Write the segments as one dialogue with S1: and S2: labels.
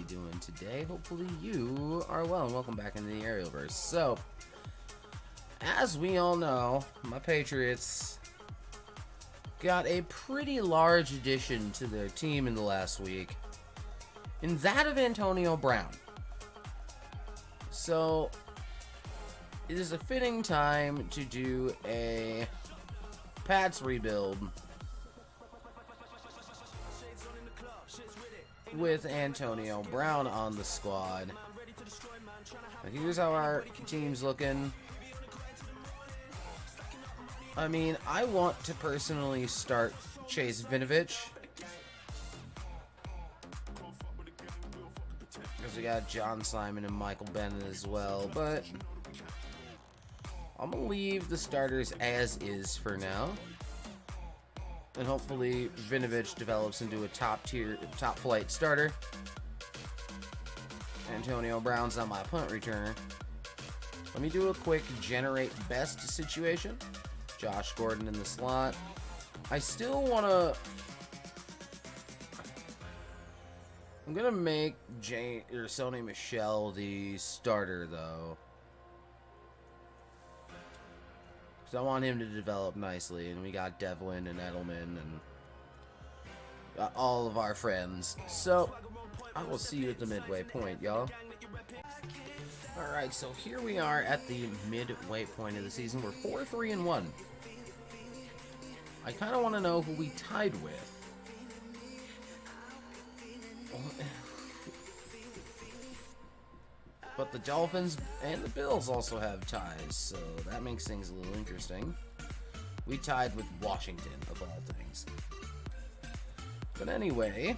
S1: everybody doing today? Hopefully you are well, and welcome back into the Aerialverse. So, as we all know, my Patriots got a pretty large addition to their team in the last week, in that of Antonio Brown. So, it is a fitting time to do a Pats rebuild with Antonio Brown on the squad. Now here's how our team's looking. I mean, I want to personally start Chase Vinovich, because we got John Simon and Michael Bennett as well, but I'm going to leave the starters as is for now. And hopefully Vinovich develops into a top flight starter. Antonio Brown's not my punt returner. Let me do a quick generate best situation. Josh Gordon in the slot. I still want to... I'm going to make Sony Michel the starter, though. I want him to develop nicely, and we got Devlin and Edelman and got all of our friends. So I will see you at the midway point, y'all. Alright, so here we are at the midway point of the season. We're 4-3-1. I kind of want to know who we tied with. But the Dolphins and the Bills also have ties, so that makes things a little interesting. We tied with Washington, of all things. But anyway,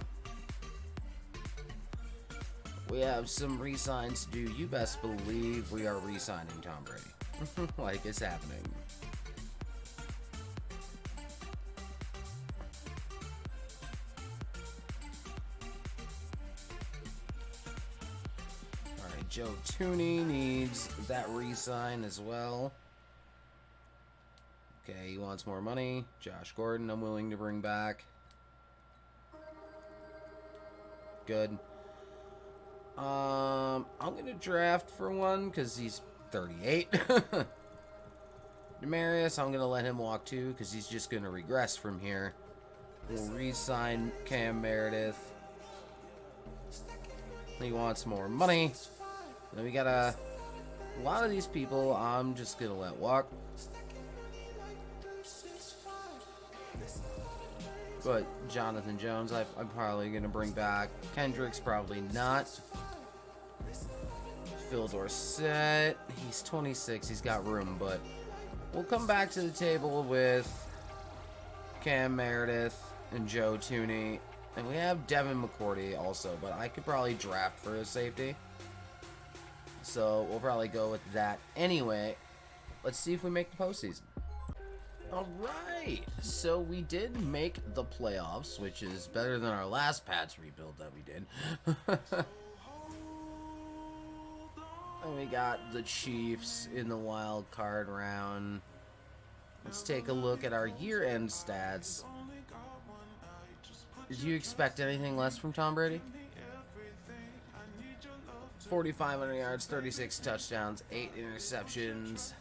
S1: we have some re-signs to do. You best believe we are re-signing Tom Brady. Like it's happening. Joe Tooney needs that re-sign as well. Okay, he wants more money. Josh Gordon, I'm willing to bring back. Good. I'm gonna draft for one because he's 38. Demarius, I'm gonna let him walk too because he's just gonna regress from here. We'll re-sign Cam Meredith. He wants more money. Then we got a lot of these people I'm just going to let walk. But Jonathan Jones, I'm probably going to bring back. Kendricks, probably not. Phil Dorsett, he's 26, he's got room, but we'll come back to the table with Cam Meredith and Joe Tooney. And we have Devin McCourty also, but I could probably draft for a safety. So we'll probably go with that anyway. Let's see if we make the postseason. Alright, so we did make the playoffs, which is better than our last Pats rebuild that we did. And we got the Chiefs in the wild card round. Let's take a look at our year-end stats. Did you expect anything less from Tom Brady? 4,500 yards, 36 touchdowns, 8 interceptions.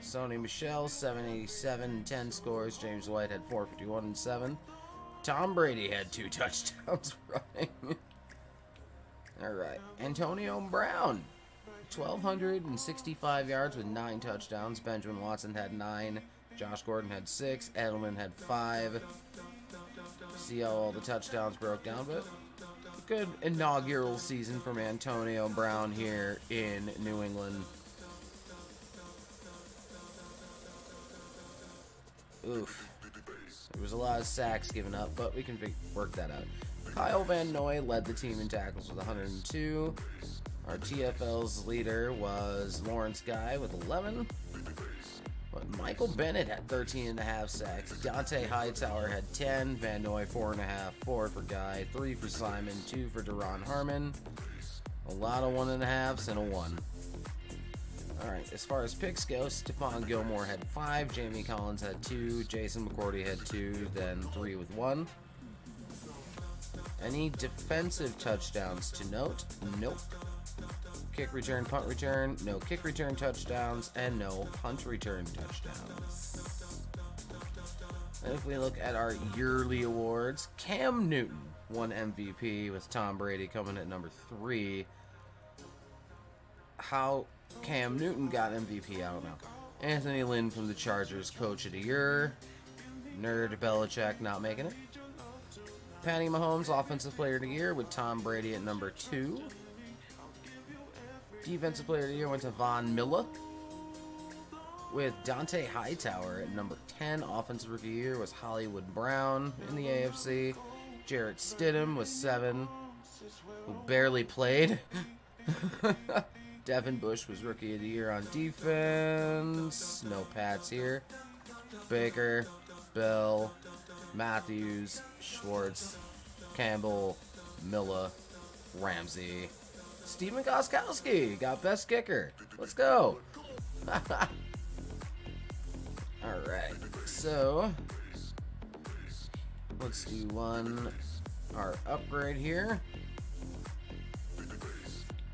S1: Sony Michel, 787 and 10 scores. James White had 451 and 7. Tom Brady had 2 touchdowns running. Alright. Antonio Brown, 1,265 yards with 9 touchdowns. Benjamin Watson had 9. Josh Gordon had 6. Edelman had 5. See how all the touchdowns broke down, but good inaugural season from Antonio Brown here in New England. Oof. There was a lot of sacks given up, but we can work that out. Kyle Van Noy led the team in tackles with 102. Our TFL's leader was Lawrence Guy with 11. But Michael Bennett had 13.5 sacks. Dante Hightower had 10. Van Noy 4.5. 4 for Guy. 3 for Simon. 2 for Deron Harmon. A lot of 1.5s and a 1. Alright, as far as picks go, Stephon Gilmore had 5. Jamie Collins had 2. Jason McCourty had 2. Then 3 with 1. Any defensive touchdowns to note? Nope. Kick return, punt return, no kick return touchdowns, and no punt return touchdowns. And if we look at our yearly awards, Cam Newton won MVP with Tom Brady coming at number 3. How Cam Newton got MVP, I don't know. Anthony Lynn from the Chargers, Coach of the Year. Nerd Belichick not making it. Patty Mahomes, Offensive Player of the Year with Tom Brady at number 2. Defensive Player of the Year went to Von Miller with Dante Hightower at number 10. Offensive Rookie of the Year was Hollywood Brown in the AFC. Jarrett Stidham was 7, who barely played. Devin Bush was Rookie of the Year on defense. No Pats here. Baker, Bell, Matthews, Schwartz, Campbell, Miller, Ramsey. Steven Gostkowski got best kicker. Let's go. Alright, so let's do our upgrade here.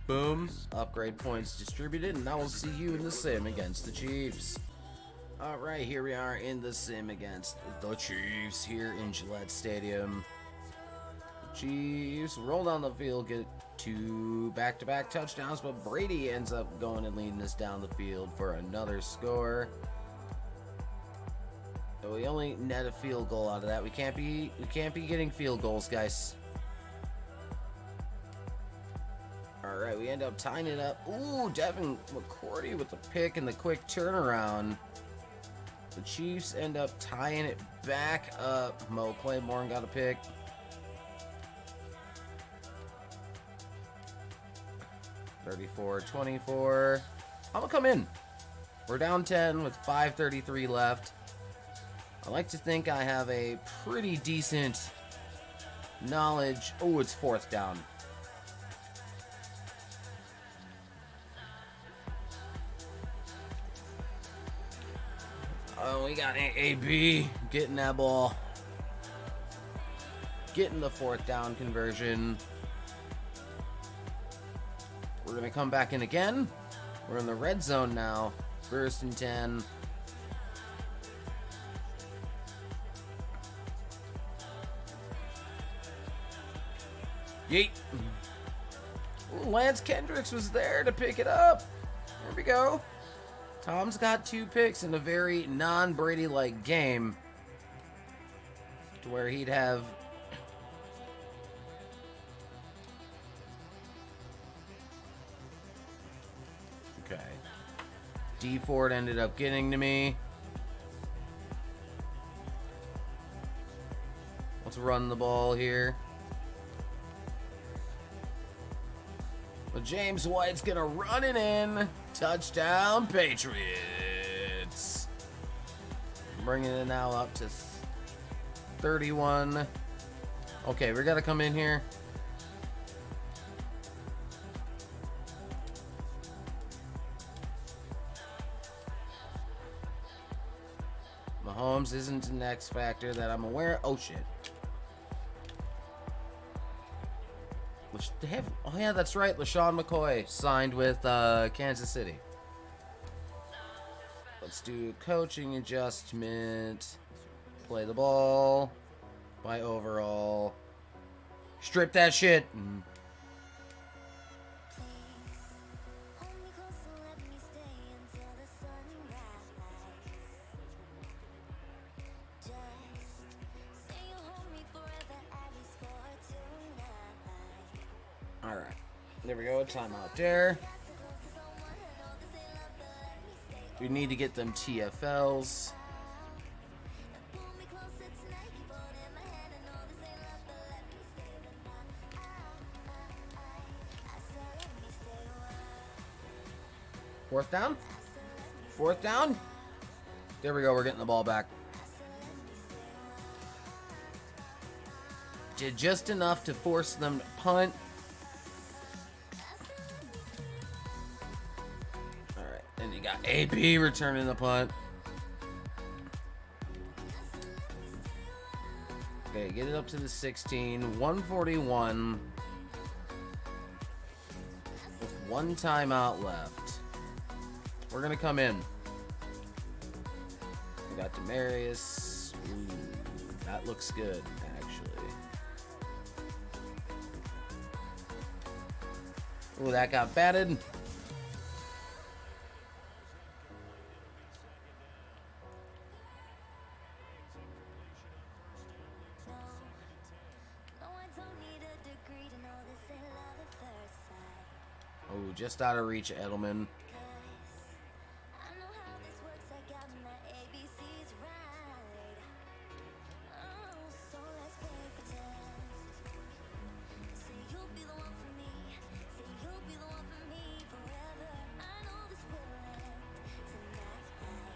S1: Boom. Upgrade points distributed, and now we'll see you in the sim against the Chiefs. Alright, here we are in the sim against the Chiefs here in Gillette Stadium. Chiefs roll down the field, get 2 back-to-back touchdowns, but Brady ends up going and leading us down the field for another score. So we only net a field goal out of that. We can't be getting field goals, guys. Alright, we end up tying it up. Ooh, Devin McCourty with the pick and the quick turnaround. The Chiefs end up tying it back up. Mo Claiborne got a pick. (34-24). I'm gonna come in. We're down 10 with 5:33 left. I like to think I have a pretty decent knowledge. Oh, it's 4th down. Oh, we got AB getting that ball. Getting the 4th down conversion. We're going to come back in again. We're in the red zone now. 1st and 10. Yeet. Ooh, Lance Kendricks was there to pick it up. There we go. Tom's got 2 picks in a very non-Brady-like game, to where he'd have okay. D Ford ended up getting to me. Let's run the ball here. But James White's gonna run it in. Touchdown, Patriots. Bringing it now up to 31. Okay, we gotta come in here. Mahomes isn't an X factor that I'm aware. Oh shit. Oh yeah, that's right. LaShawn McCoy signed with Kansas City. Let's do coaching adjustment. Play the ball. By overall. Strip that shit. Alright, there we go, timeout there. We need to get them TFLs. Fourth down? 4th down? There we go, we're getting the ball back. Did just enough to force them to punt. And you got AB returning the punt. Okay, get it up to the 16. 141. With one timeout left. We're going to come in. We got Demarius. Ooh, that looks good, actually. Ooh, that got batted. Oh, just out of reach, Edelman.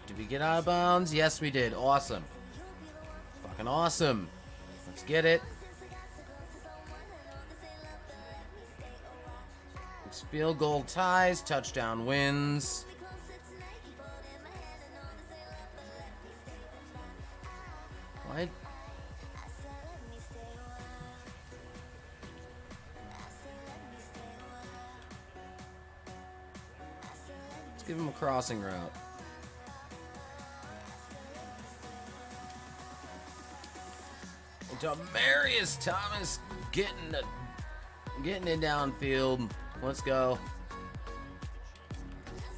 S1: Did we get out of bounds? Yes, we did. Awesome. Fucking awesome. Let's get it. It's field goal ties, touchdown wins. What? Let's give him a crossing route. Demarius Thomas getting it downfield. Let's go.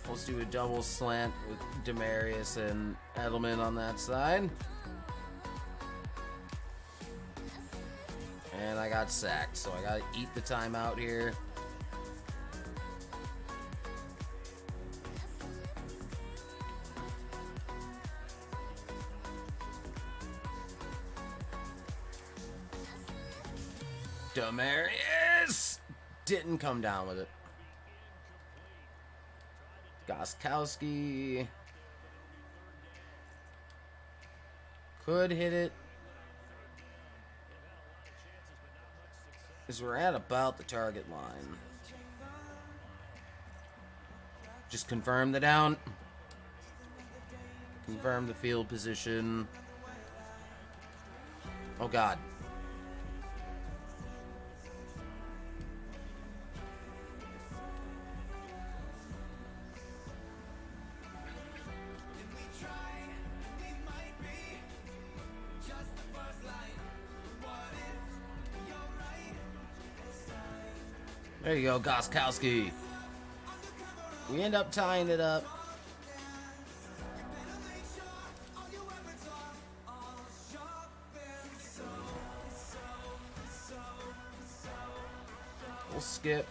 S1: Let's do a double slant with Demarius and Edelman on that side. And I got sacked, so I gotta eat the timeout here. Demarius didn't come down with it. Gostkowski could hit it. Because we're at about the target line. Just confirm the down. Confirm the field position. Oh God. There you go, Gostkowski. We end up tying it up. We'll skip.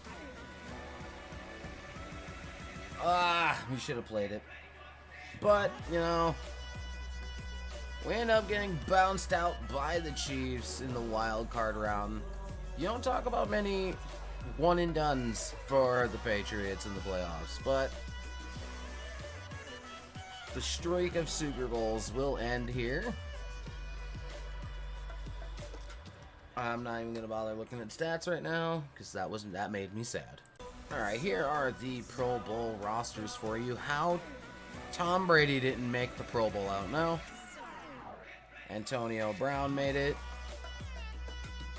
S1: We should have played it. But, you know, we end up getting bounced out by the Chiefs in the wild card round. You don't talk about many one and dones for the Patriots in the playoffs, but the streak of Super Bowls will end here. I'm not even gonna bother looking at stats right now because that made me sad. All right, here are the Pro Bowl rosters for you. How Tom Brady didn't make the Pro Bowl, I don't know. Antonio Brown made it.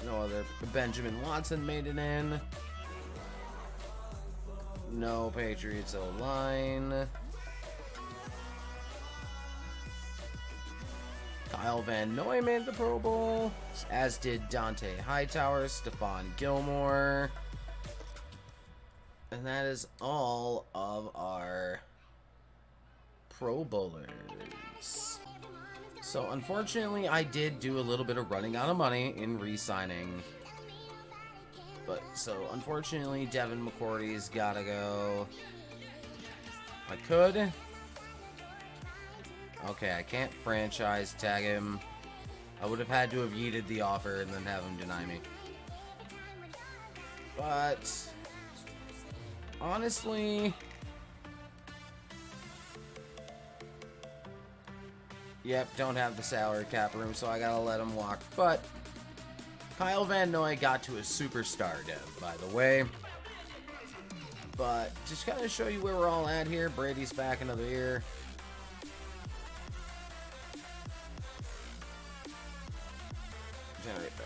S1: No other. Benjamin Watson made it in. No Patriots O-line. Kyle Van Noy made the Pro Bowl, as did Dante Hightower, Stephon Gilmore. And that is all of our Pro Bowlers. So unfortunately, I did do a little bit of running out of money in re-signing. But so unfortunately, Devin McCourty's gotta go. I could. Okay, I can't franchise tag him. I would have had to have yeeted the offer and then have him deny me. But honestly, yep, don't have the salary cap room, so I gotta let him walk. But Kyle Van Noy got to a superstar dev, by the way. But just kind of show you where we're all at here. Brady's back another year.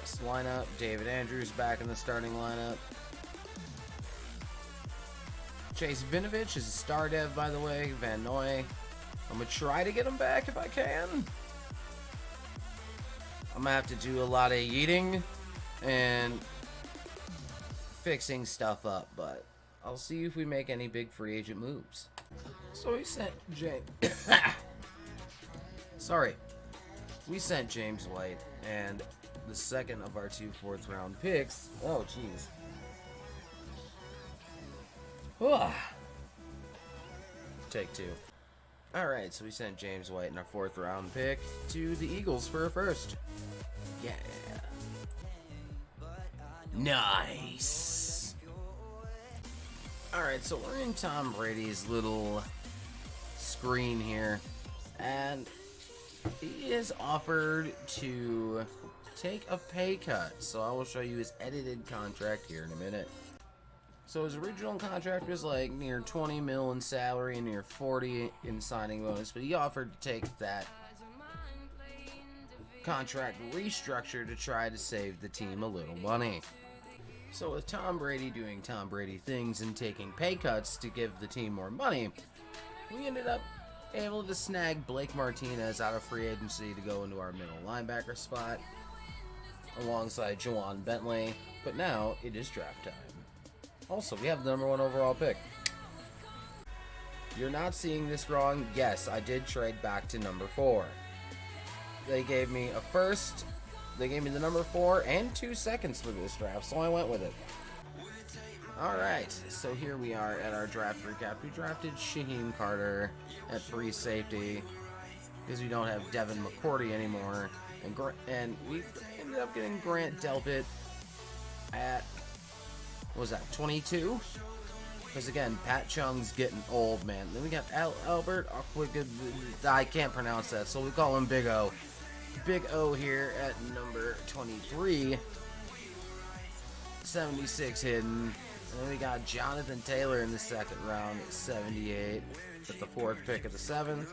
S1: next lineup. David Andrews back in the starting lineup. Chase Vinovich is a star dev, by the way. Van Noy. I'm going to try to get him back if I can. I'm going to have to do a lot of eating and fixing stuff up, but I'll see if we make any big free agent moves. So we sent James. Sorry. We sent James White and the second of our 2 fourth-round picks. Oh, jeez. Take 2. Alright, so we sent James White and our 4th-round pick to the Eagles for a first. Yeah. Nice. Alright, so we're in Tom Brady's little screen here, and he is offered to take a pay cut. So I will show you his edited contract here in a minute. So his original contract was like near 20 mil in salary and near 40 in signing bonus, but he offered to take that contract restructure to try to save the team a little money. So with Tom Brady doing Tom Brady things and taking pay cuts to give the team more money, we ended up able to snag Blake Martinez out of free agency to go into our middle linebacker spot alongside Juwan Bentley, but now it is draft time. Also, we have the number 1 overall pick. You're not seeing this wrong. Yes, I did trade back to number 4. They gave me a first, they gave me the number 4 and 2 seconds for this draft, so I went with it. Alright, so here we are at our draft recap. We drafted Shaheem Carter at free safety because we don't have Devin McCourty anymore. And we ended up getting Grant Delpit at, what was that, 22? Because again, Pat Chung's getting old, man. Then we got Albert Okwigud. I can't pronounce that, so we call him Big O. Big O here at number 23. 76 hidden. And then we got Jonathan Taylor in the 2nd round at 78 at the 4th pick of the 7th.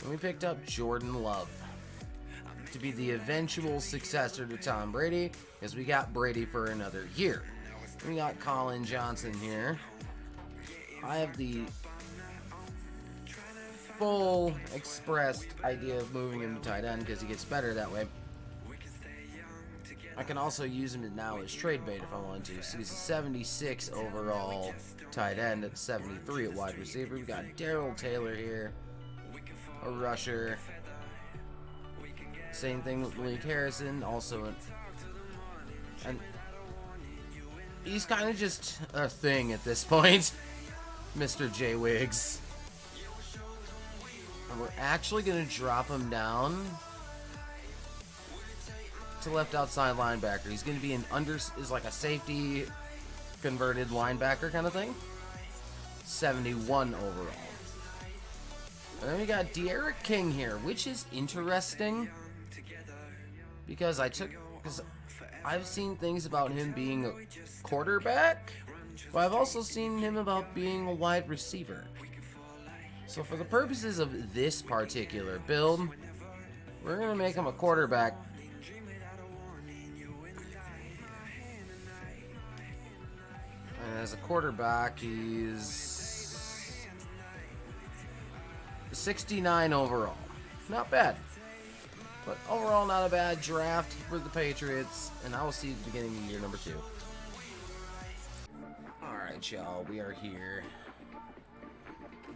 S1: And we picked up Jordan Love to be the eventual successor to Tom Brady, because we got Brady for another year. We got Colin Johnson here. I have the full expressed idea of moving him to tight end because he gets better that way. I can also use him now as trade bait if I want to. So he's a 76 overall tight end at 73 at wide receiver. We've got Darrell Taylor here, a rusher. Same thing with Malik Harrison, also and he's kind of just a thing at this point, Mr. J. Wiggs. And we're actually going to drop him down to left outside linebacker. He's going to be is like a safety converted linebacker kind of thing. 71 overall. And then we got De'Aaron King here, which is interesting because I've seen things about him being a quarterback, but I've also seen him about being a wide receiver. So for the purposes of this particular build, we're going to make him a quarterback. And as a quarterback, he's 69 overall. Not bad. But overall, not a bad draft for the Patriots. And I will see you at the beginning of year number 2. Alright, y'all. We are here.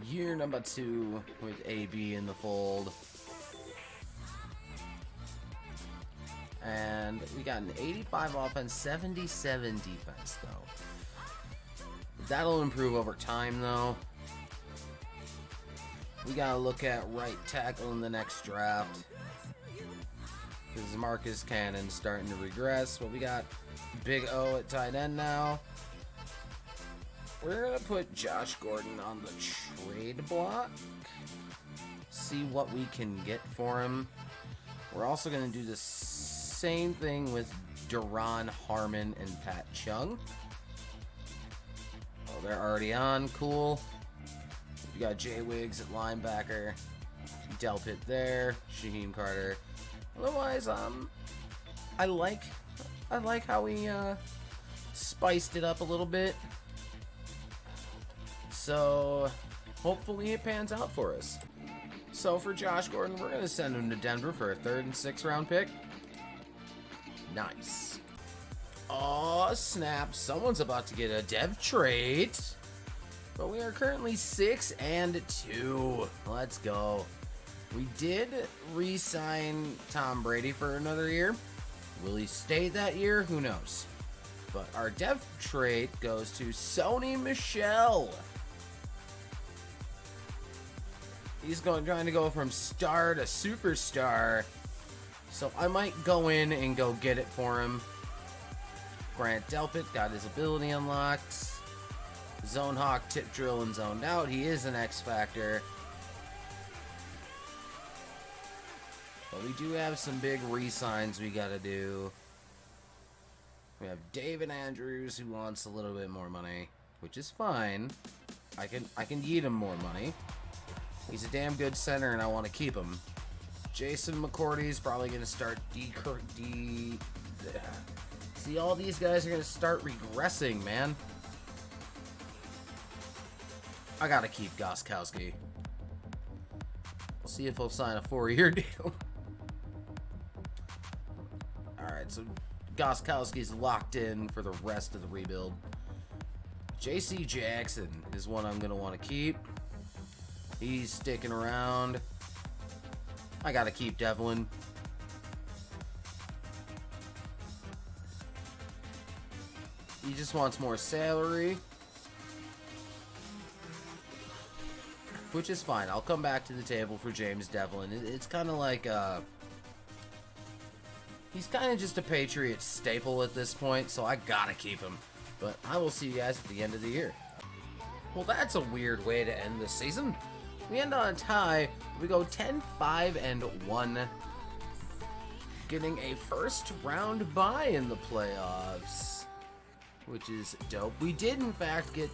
S1: Year number 2 with AB in the fold. And we got an 85 offense, 77 defense, though. That'll improve over time, though. We gotta look at right tackle in the next draft. Because Marcus Cannon's starting to regress. But we got Big O at tight end now. We're gonna put Josh Gordon on the trade block. See what we can get for him. We're also gonna do the same thing with Duron Harmon and Pat Chung. Oh, they're already on. Cool. We got Jay Wiggs at linebacker. Delpit there. Shaheem Carter. Otherwise, I like I like how we spiced it up a little bit. So hopefully it pans out for us. So for Josh Gordon, we're going to send him to Denver for a 3rd and 6th round pick. Nice. Oh, snap. Someone's about to get a dev trait. But we are currently 6-2. Let's go. We did re-sign Tom Brady for another year. Will he stay that year? Who knows? But our dev trait goes to Sony Michel. He's trying to go from star to superstar. So I might go in and go get it for him. Grant Delpit got his ability unlocked. Zone Hawk, Tip Drill, and Zoned Out. He is an X Factor. But we do have some big re-signs we gotta do. We have David Andrews, who wants a little bit more money, which is fine. I can yeet him more money. He's a damn good center, and I want to keep him. Jason McCourty's probably going to start See, all these guys are going to start regressing, man. I got to keep Gostkowski. We'll see if he'll sign a 4-year deal. Alright, so Gostkowski's locked in for the rest of the rebuild. JC Jackson is one I'm going to want to keep. He's sticking around. I got to keep Devlin. He just wants more salary. Which is fine. I'll come back to the table for James Devlin. It's kind of like, he's kind of just a Patriots staple at this point, so I gotta keep him. But I will see you guys at the end of the year. Well, that's a weird way to end the season. We end on a tie. We go 10-5-1. Getting a first round bye in the playoffs, which is dope. We did, in fact, get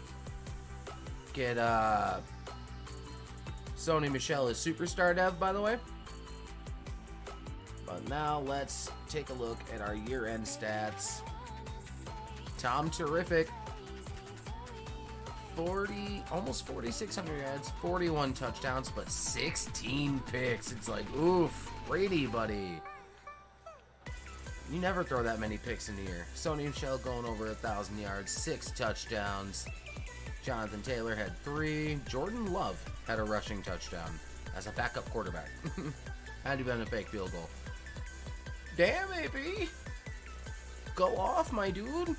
S1: Sony Michel as superstar dev, by the way. But now let's take a look at our year-end stats. Tom Terrific, almost 4,600 yards, 41 touchdowns, but 16 picks. It's like, oof, Brady, buddy. You never throw that many picks in a year. Sony Michel going over 1,000 yards, 6 touchdowns. Jonathan Taylor had 3. Jordan Love had a rushing touchdown as a backup quarterback. Had to been a fake field goal. Damn, AP! Go off, my dude.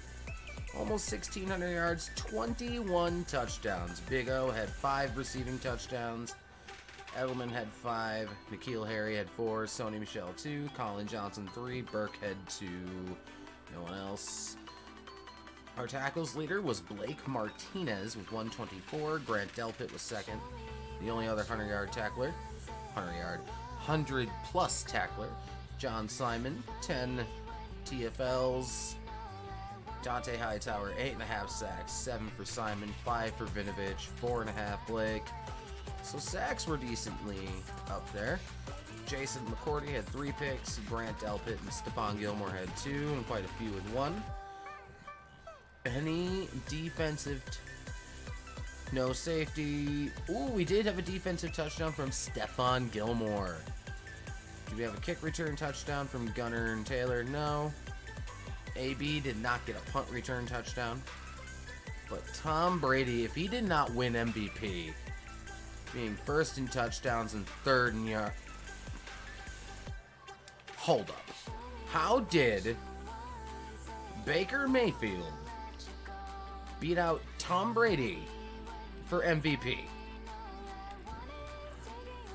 S1: Almost 1,600 yards, 21 touchdowns. Big O had 5 receiving touchdowns. Edelman had 5. N'Keal Harry had 4. Sony Michel 2. Colin Johnson 3. Burkhead 2. No one else. Our tackles leader was Blake Martinez with 124. Grant Delpit was second. The only other 100-yard tackler, 100-plus tackler, John Simon, 10 TFLs. Dante Hightower, 8.5 sacks, 7 for Simon, 5 for Vinovich, 4.5 Blake. So sacks were decently up there. Jason McCourty had 3 picks. Grant Delpit and Stephon Gilmore had 2, and quite a few in 1. Any defensive... No safety. Ooh, we did have a defensive touchdown from Stephon Gilmore. Do we have a kick return touchdown from Gunnar and Taylor? No. AB did not get a punt return touchdown. But Tom Brady, if he did not win MVP, being first in touchdowns and third in yards... Hold up. How did Baker Mayfield beat out Tom Brady for MVP?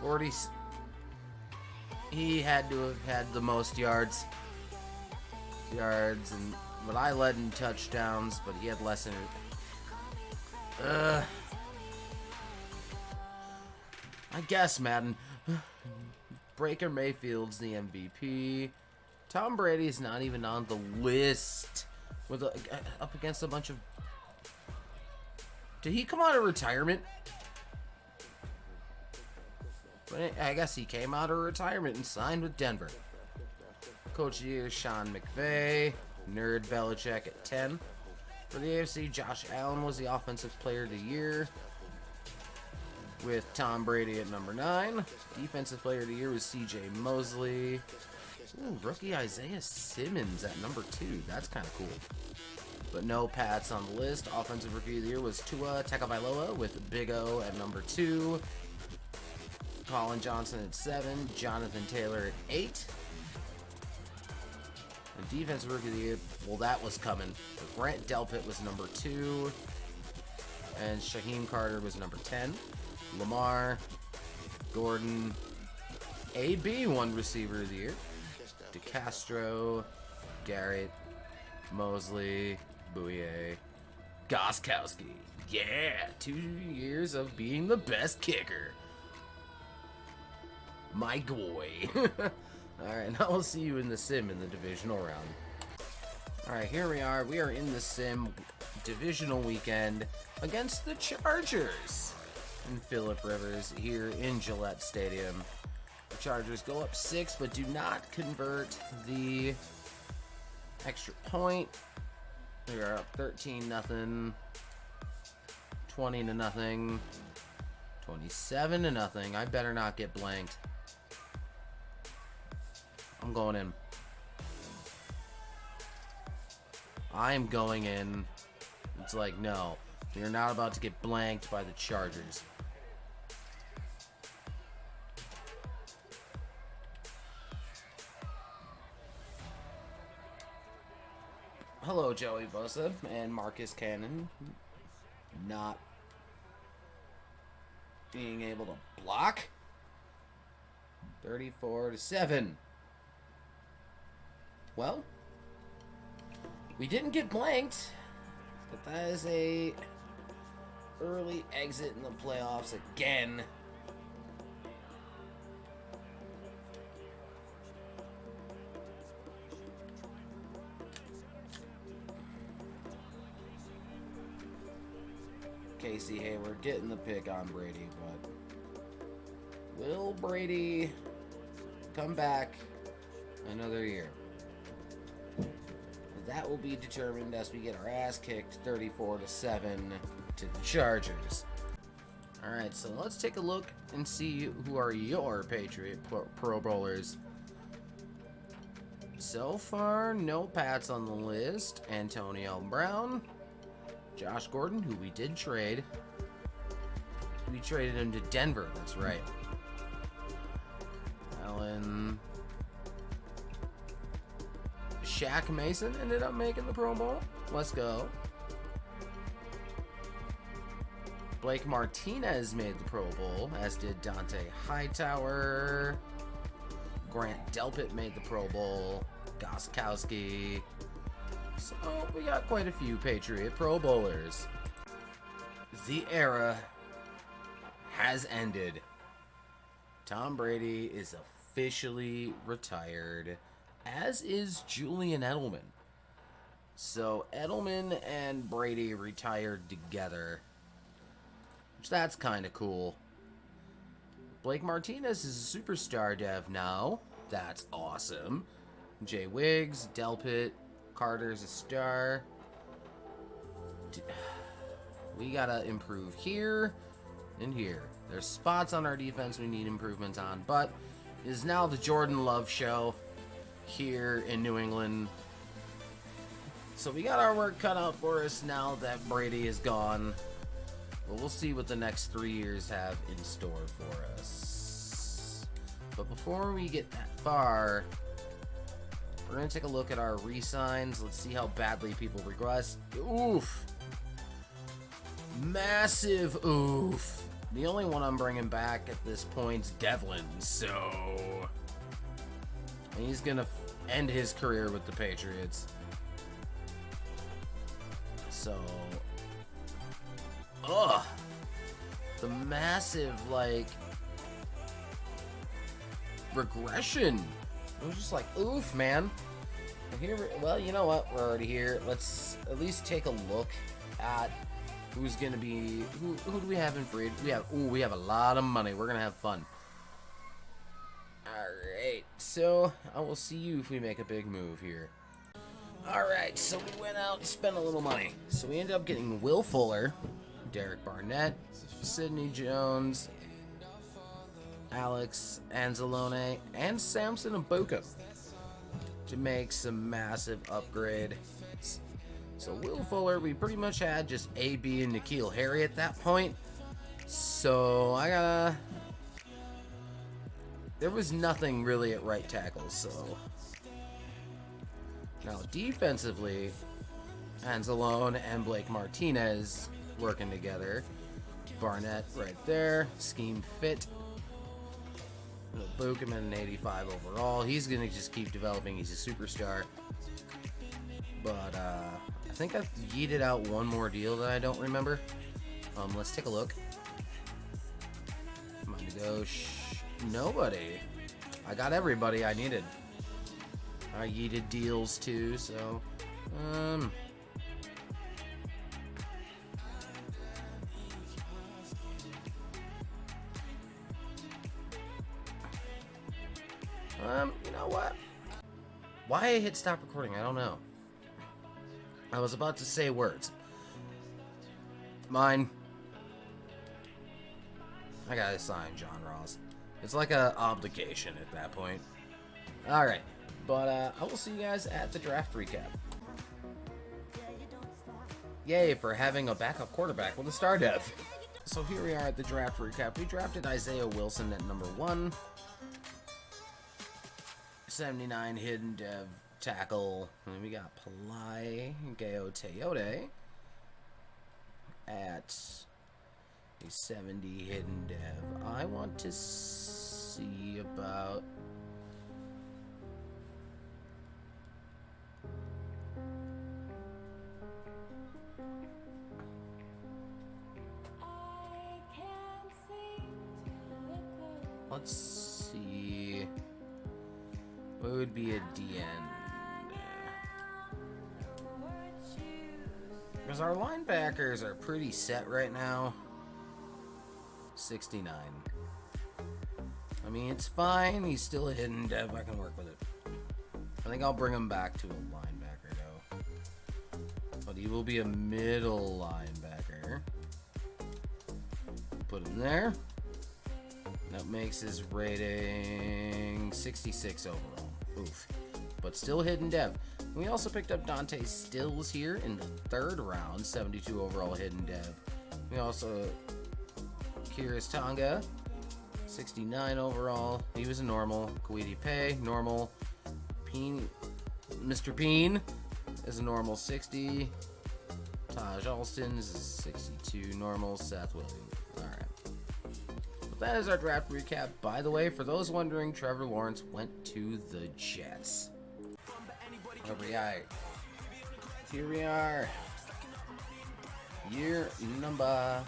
S1: 40. He had to have had the most yards, but I led in touchdowns, but he had less in I guess, Madden. Baker Mayfield's the MVP. Tom Brady's not even on the list with up against a bunch of... Did he come out of retirement? But I guess he came out of retirement and signed with Denver. Coach of the Year, Sean McVay. Nerd Belichick at 10. For the AFC, Josh Allen was the Offensive Player of the Year, with Tom Brady at number 9. Defensive Player of the Year was C.J. Mosley. Ooh, rookie Isaiah Simmons at number 2. That's kind of cool. But no Pats on the list. Offensive Rookie of the Year was Tua Tagovailoa with Big O at number 2. Colin Johnson at 7. Jonathan Taylor at 8. The Defensive Rookie of the Year, well, that was coming. But Grant Delpit was number 2. And Shaheem Carter was number 10. Lamar, Gordon, AB won Receiver of the Year. DeCastro, Garrett, Mosley, Bouye, Goskowski. Yeah, 2 years of being the best kicker. My boy. Alright, now we'll see you in the sim in the divisional round. Alright, here we are. We are in the sim divisional weekend against the Chargers and Phillip Rivers here in Gillette Stadium. The Chargers go up 6 but do not convert the extra point. We are up 13-0, 20-0, 27-0. I better not get blanked. I'm going in. I'm going in. It's like, no, you're not about to get blanked by the Chargers. Hello, Joey Bosa and Marcus Cannon not being able to block. 34-7. Well, we didn't get blanked, but that is a early exit in the playoffs again. Casey Hayward getting the pick on Brady, but will Brady come back another year? That will be determined as we get our ass kicked 34-7 to the Chargers. Alright, so let's take a look and see who are your Patriot Pro Bowlers. So far, no Pats on the list. Antonio Brown, Josh Gordon, who we did trade. We traded him to Denver, that's right. Allen. Shaq Mason ended up making the Pro Bowl. Let's go. Blake Martinez made the Pro Bowl, as did Dante Hightower. Grant Delpit made the Pro Bowl. Goskowski. So we got quite a few Patriot Pro Bowlers. The era has ended. Tom Brady is officially retired, as is Julian Edelman. So Edelman and Brady retired together, which that's kind of cool. Blake Martinez is a superstar dev now. That's awesome. Jay Wiggs, Delpit, Carter's a star. We gotta improve here and here. There's spots on our defense we need improvements on, but it is now the Jordan Love show here in New England. So we got our work cut out for us now that Brady is gone. But we'll see what the next 3 years have in store for us. But before we get that far, we're going to take a look at our re-signs. Let's see how badly people regress. Oof. Massive oof. The only one I'm bringing back at this point is Devlin, so he's going to end his career with the Patriots. So, the massive, regression. It was just like, oof, man. Well, you know what? We're already here. Let's at least take a look at who's gonna be. Who do we have in free? We have a lot of money. We're gonna have fun. All right. So I will see you if we make a big move here. Alright, so we went out and spent a little money. So we ended up getting Will Fuller, Derek Barnett, Sidney Jones, Alex Anzalone, and Samson Ibaka to make some massive upgrade. So Will Fuller, we pretty much had just AB and N'Keal Harry at that point. So there was nothing really at right tackle, so now defensively, Anzalone and Blake Martinez working together. Barnett right there, scheme fit. Book him at an 85 overall. He's gonna just keep developing. He's a superstar. But I think I've yeeted out one more deal that I don't remember. Let's take a look. I'm going to go nobody. I got everybody I needed. I yeeted deals too, so you know what? Why I hit stop recording, I don't know. I was about to say words. Mine. I gotta sign John Ross. It's like a obligation at that point. Alright, but I will see you guys at the draft recap. Yay for having a backup quarterback with a star dev. So here we are at the draft recap. We drafted Isaiah Wilson at number 1. 79 hidden dev tackle. And we got Palai Gao Teote at a 70 hidden dev. I want to see about let's see what would be a DN. Because our linebackers are pretty set right now. 69. I mean, it's fine. He's still a hidden dev. I can work with it. I think I'll bring him back to a linebacker, though. But he will be a middle linebacker. Put him there. That makes his rating 66 overall. Oof. But still hidden dev. We also picked up Dante Stills here in the 3rd round, 72 overall hidden dev. We also Kiris Tonga, 69 overall. He was a normal. Kwiti Pay, normal. Peen, Mr. Peen is a normal 60. Taj Alston is a 62 normal. Seth Williams. Alright. But that is our draft recap. By the way, for those wondering, Trevor Lawrence went to the Jets. Here we are. Year number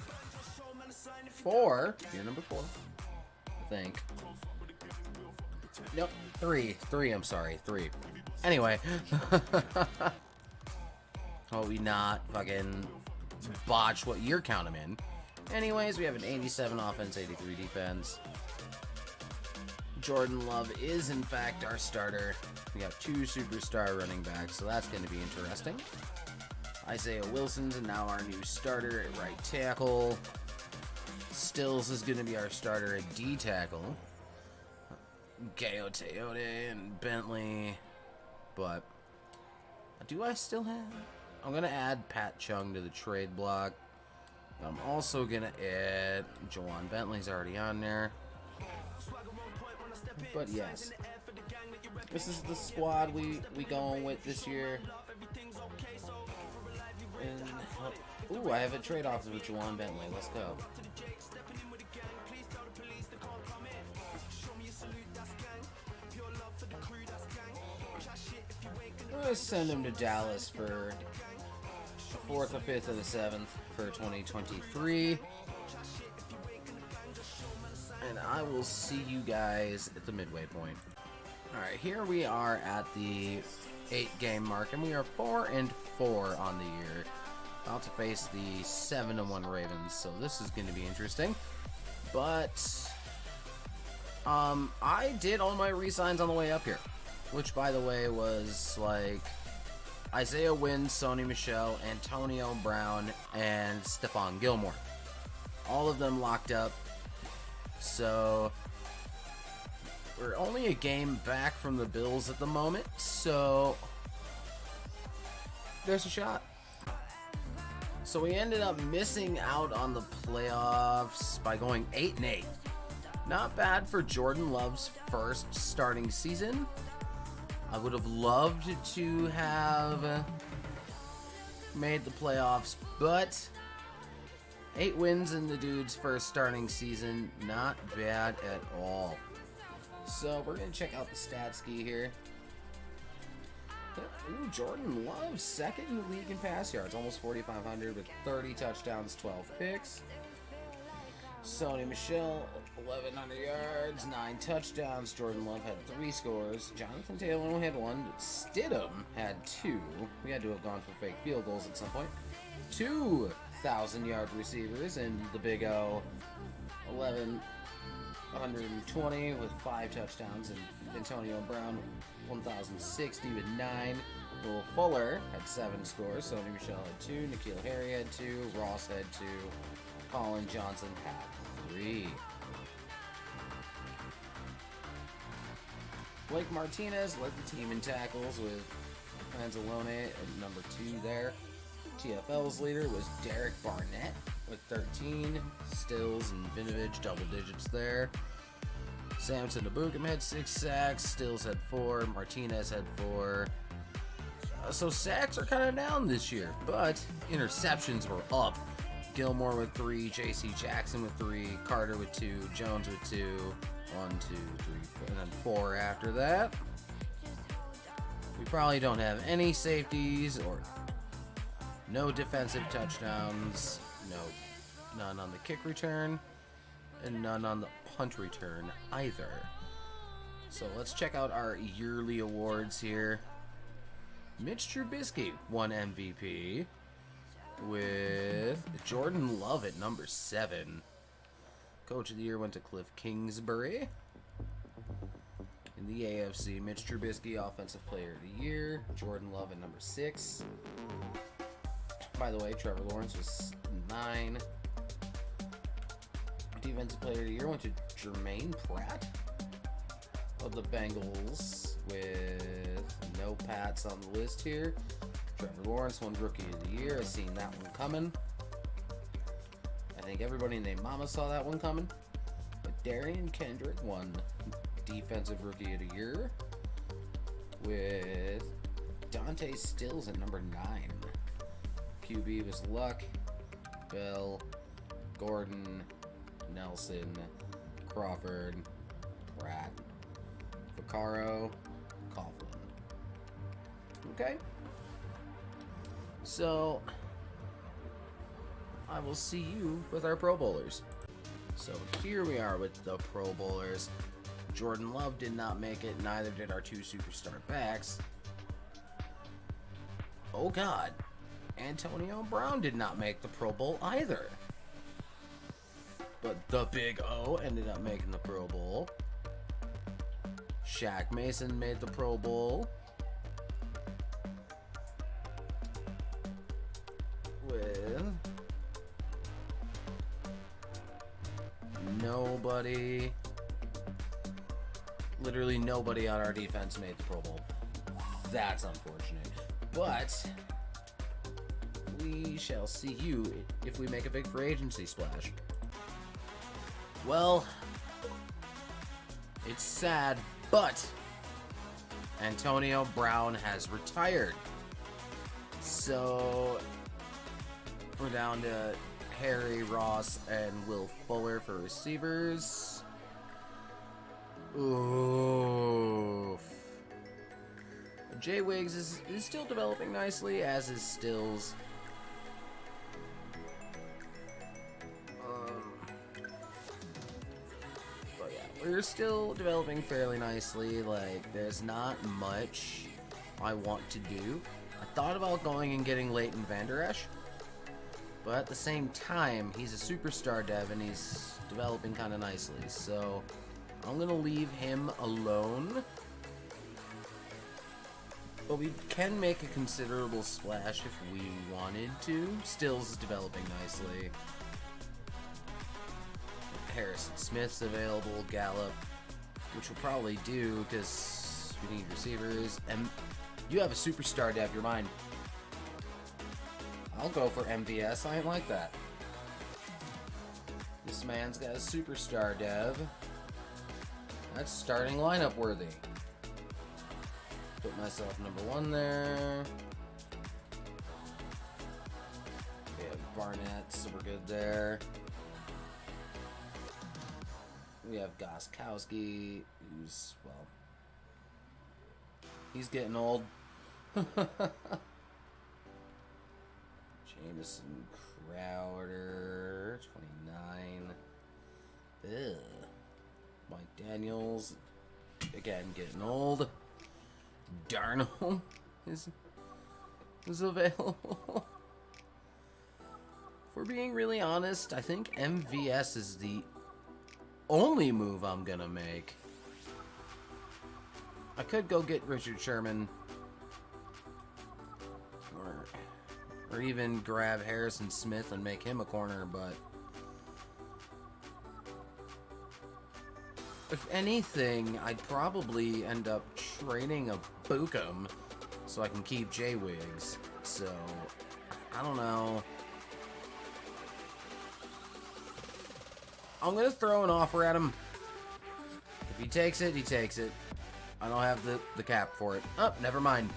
S1: 4. Year number 4. I think. Nope. 3. I'm sorry. 3. Anyway. Oh, we not fucking botch what year count I'm in. Anyways, we have an 87 offense, 83 defense. Jordan Love is, in fact, our starter. We got 2 superstar running backs, so that's going to be interesting. Isaiah Wilson's now our new starter at right tackle. Stills is going to be our starter at D tackle. Gao Teote and Bentley. But do I still have? I'm going to add Pat Chung to the trade block. I'm also going to add Jawan Bentley's already on there. But yes, this is the squad we going with this year. And ooh, I have a trade offer with Jawan Bentley. Let's go. I'm gonna send him to Dallas for the 4th or 5th or the 7th for 2023. And I will see you guys at the midway point. Alright, here we are at the 8-game mark, and we are 4-4 on the year. About to face the 7-1 Ravens, so this is going to be interesting. But I did all my re-signs on the way up here, which, by the way, was like Isaiah Wynn, Sony Michel, Antonio Brown, and Stephon Gilmore. All of them locked up. So we're only a game back from the Bills at the moment. So there's a shot. So we ended up missing out on the playoffs by going 8-8. Not bad for Jordan Love's first starting season. I would have loved to have made the playoffs, but 8 wins in the dude's first starting season, not bad at all. So we're going to check out the stat ski here. Ooh, Jordan Love, second in the league in pass yards, almost 4,500 with 30 touchdowns, 12 picks. Sony Michel, 1,100 yards, 9 touchdowns. Jordan Love had 3 scores. Jonathan Taylor only had 1. Stidham had 2. We had to have gone for fake field goals at some point. 2,000-yard receivers, and the Big O, 1,120 with 5 touchdowns, and Antonio Brown, 1,060 with 9. Will Fuller had 7 scores. Sony Michel had 2. N'Keal Harry had 2. Ross had 2. Colin Johnson had 3. Blake Martinez led the team in tackles with Panzalone at number 2 there. TFL's leader was Derek Barnett with 13. Stills and Vinovich double digits there. Samson Ebukam had 6 sacks. Stills had 4. Martinez had 4. So sacks are kind of down this year, but interceptions were up. Gilmore with 3, J.C. Jackson with 3, Carter with 2, Jones with 2, 1, 2, 3, 4, and then 4 after that. We probably don't have any safeties or no defensive touchdowns, none on the kick return, and none on the punt return either. So let's check out our yearly awards here. Mitch Trubisky won MVP with Jordan Love at number 7. Coach of the Year went to Cliff Kingsbury. In the AFC, Mitch Trubisky, Offensive Player of the Year. Jordan Love at number 6. By the way, Trevor Lawrence was 9. Defensive Player of the Year went to Jermaine Pratt of the Bengals, with no Pats on the list here. Trevor Lawrence won Rookie of the Year. I seen that one coming. I think everybody named Mama saw that one coming. But Darian Kendrick won Defensive Rookie of the Year with Dante Stills at number 9. QB was Luck, Bell, Gordon, Nelson, Crawford, Pratt, Vaccaro, Coughlin. Okay. So, I will see you with our Pro Bowlers. So here we are with the Pro Bowlers. Jordan Love did not make it, neither did our 2 superstar backs. Oh God, Antonio Brown did not make the Pro Bowl either. But the Big O ended up making the Pro Bowl. Shaq Mason made the Pro Bowl. With nobody, literally nobody on our defense made the Pro Bowl. That's unfortunate. But we shall see you if we make a big free agency splash. Well, it's sad, but Antonio Brown has retired. So we're down to Harry, Ross, and Will Fuller for receivers. Oof. Jay Wiggs is still developing nicely, as is Stills. But yeah, we're still developing fairly nicely. Like, there's not much I want to do. I thought about going and getting Leighton Vander Esch, but at the same time, he's a superstar dev and he's developing kind of nicely. So I'm going to leave him alone. But we can make a considerable splash if we wanted to. Stills is developing nicely. Harrison Smith's available. Gallup, which we'll probably do because we need receivers. And you have a superstar dev, you're mine. I'll go for MVS. I ain't like that. This man's got a superstar dev. That's starting lineup worthy. Put myself number 1 there. We have Barnett, super good there. We have Gostkowski, who's, well, he's getting old. Jameson Crowder, 29. Ugh. Mike Daniels, again, getting old. Darnold is available. If we're being really honest, I think MVS is the only move I'm gonna make. I could go get Richard Sherman, or even grab Harrison Smith and make him a corner, but if anything, I'd probably end up trading a Bukum so I can keep J Wiggs. So, I don't know. I'm going to throw an offer at him. If he takes it, he takes it. I don't have the cap for it. Oh, never mind.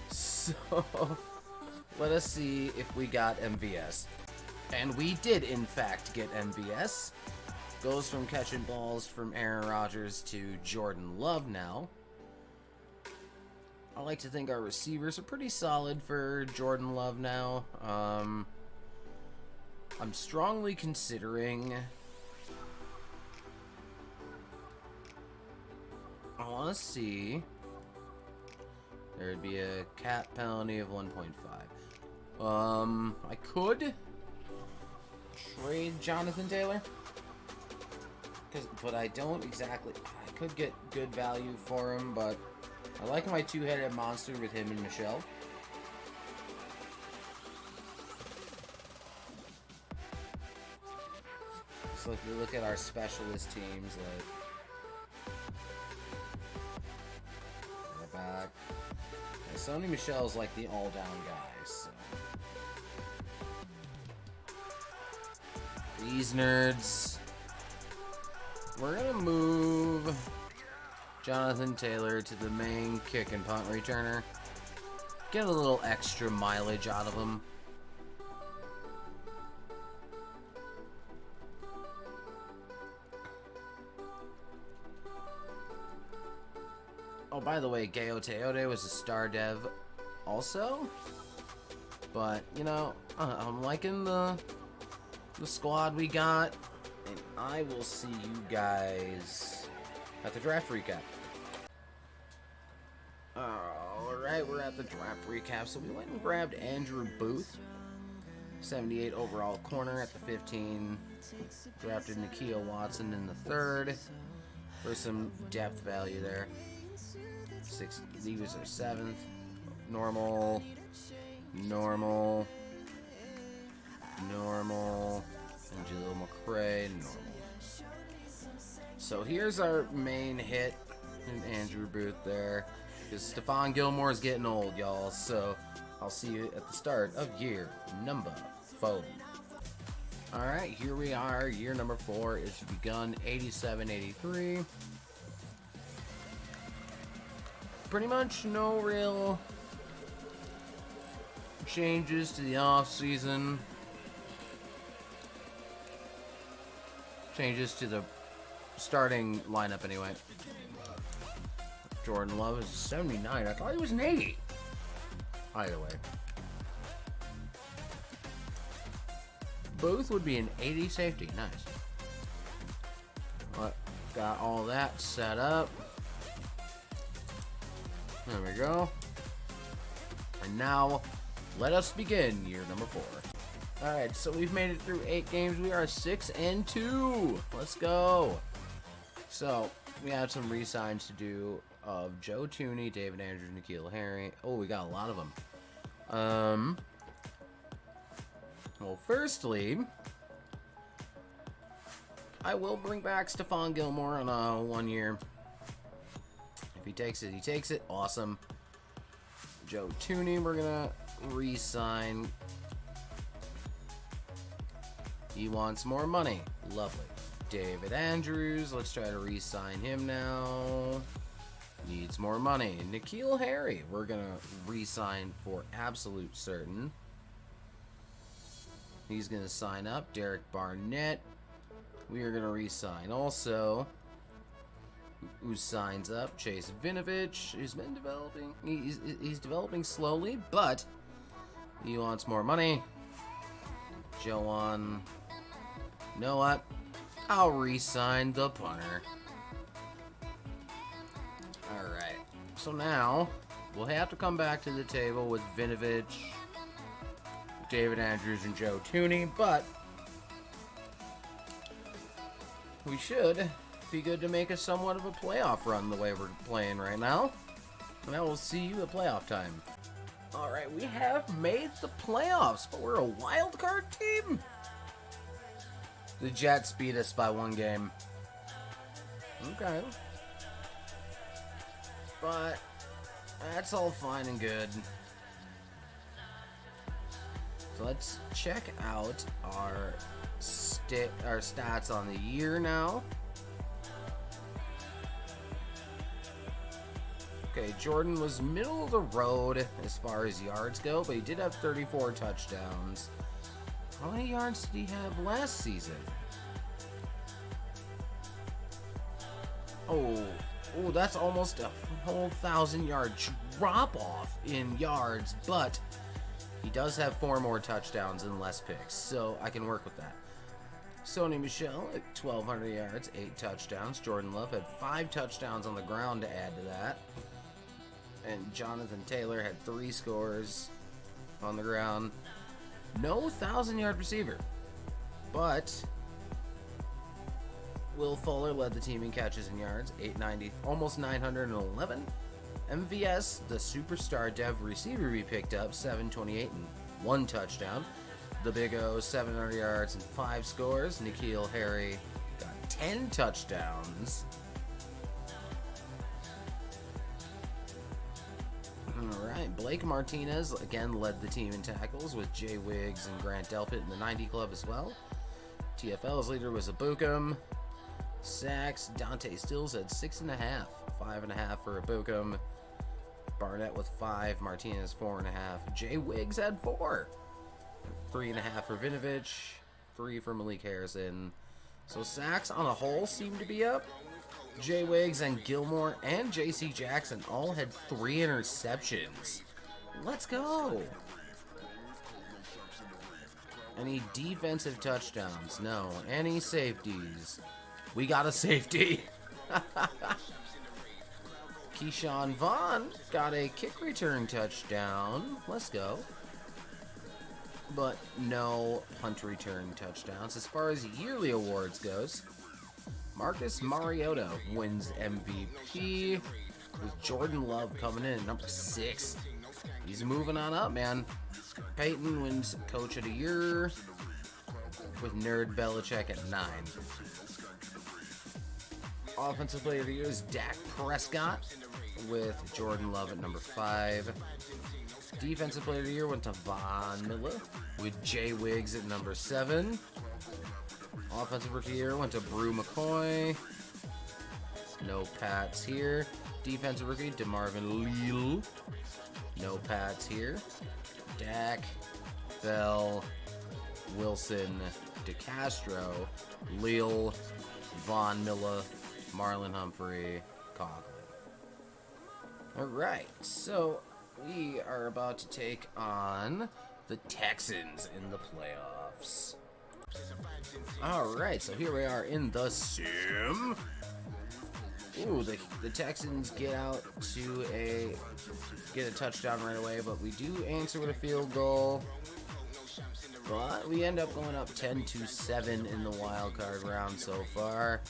S1: So, let us see if we got MVS. And we did, in fact, get MVS. Goes from catching balls from Aaron Rodgers to Jordan Love now. I like to think our receivers are pretty solid for Jordan Love now. I'm strongly considering... I want to see... There'd be a cap penalty of 1.5. I could trade Jonathan Taylor. But I don't exactly... I could get good value for him, but I like my two-headed monster with him and Michelle. So if you look at our specialist teams, like... back. Yeah, Sony Michelle's like the all-down guy, so... These nerds... We're going to move Jonathan Taylor to the main kick and punt returner. Get a little extra mileage out of him. Oh, by the way, Gayo Teote was a star dev also. But, you know, I'm liking the squad we got. And I will see you guys at the draft recap. Alright, we're at the draft recap. So we went and grabbed Andrew Booth, 78 overall corner at the 15. Drafted Nakia Watson in the 3rd. For some depth value there. He was our 7th. Normal. And Jaleel McRae, normal. So here's our main hit, and Andrew Booth there. Because Stephon Gilmore is getting old, y'all. So I'll see you at the start of year number 4. Alright, here we are. Year number 4 is begun 87-83. Pretty much no real changes to the off season. Changes to the starting lineup anyway. Jordan Love is 79. I thought he was an 80. Either way. Booth would be an 80 safety. Nice. Got all that set up. There we go. And now, let us begin year number 4. Alright, so we've made it through 8 games. We are 6-2. Let's go. So, we have some re-signs to do. of Joe Tooney, David Andrews, N'Keal Harry. Oh, we got a lot of them. Well, firstly, I will bring back Stephon Gilmore on a 1 year. If he takes it, he takes it. Awesome. Joe Tooney, we're gonna re-sign. He wants more money. Lovely. David Andrews, let's try to re-sign him now. Needs more money. N'Keal Harry, we're gonna re-sign for absolute certain. He's gonna sign up. Derek Barnett, we are gonna re-sign also. Who signs up? Chase Vinovich, who's been developing. He's developing slowly, but he wants more money. Joan, you know what? I'll re-sign the punter. Alright, so now we'll have to come back to the table with Vinovich, David Andrews, and Joe Tooney, but we should be good to make a somewhat of a playoff run the way we're playing right now. And I will see you at playoff time. Alright, we have made the playoffs, but we're a wild card team. The Jets beat us by 1 game. Okay. But that's all fine and good. So let's check out our stats on the year now. Okay, Jordan was middle of the road as far as yards go, but he did have 34 touchdowns. How many yards did he have last season? Oh, that's almost a whole 1,000-yard drop-off in yards, but he does have 4 more touchdowns and less picks, so I can work with that. Sony Michel at 1,200 yards, 8 touchdowns. Jordan Love had 5 touchdowns on the ground to add to that. And Jonathan Taylor had 3 scores on the ground. No 1,000-yard receiver, but Will Fuller led the team in catches and yards, 890, almost 911. MVS, the superstar dev receiver we picked up, 728 and 1 touchdown. The Big O, 700 yards and 5 scores. N'Keal Harry got 10 touchdowns. Alright, Blake Martinez again led the team in tackles with Jay Wiggs and Grant Delpit in the 90 club as well. TFL's leader was Abukum. Sacks, Dante Stills had 6.5, 5.5 for Abukum. Barnett with 5, Martinez 4.5. Jay Wiggs had 4. 3.5 for Vinovich, 3 for Malik Harrison. So sacks on a whole seem to be up. Jay Wiggs and Gilmore and JC Jackson all had 3 interceptions. Let's go. Any defensive touchdowns? No. Any safeties? We got a safety. Keyshawn Vaughn got a kick return touchdown. Let's go. But no punt return touchdowns. As far as yearly awards goes, Marcus Mariota wins MVP with Jordan Love coming in at number 6. He's moving on up, man. Peyton wins Coach of the Year with Nerd Belichick at 9. Offensive Player of the Year is Dak Prescott with Jordan Love at number 5. Defensive Player of the Year went to Von Miller with Jay Wiggs at number 7. Offensive Rookie of the Year went to Brew McCoy. No Pats here. Defensive Rookie, DeMarvin Leal. No Pats here. Dak, Bell, Wilson, DeCastro, Leal, Von Miller, Marlon Humphrey, Conklin. Alright, so we are about to take on the Texans in the playoffs. Alright, so here we are in the sim. Ooh, the Texans get a touchdown right away, but we do answer with a field goal. But we end up going up 10-7 in the wild card round so far.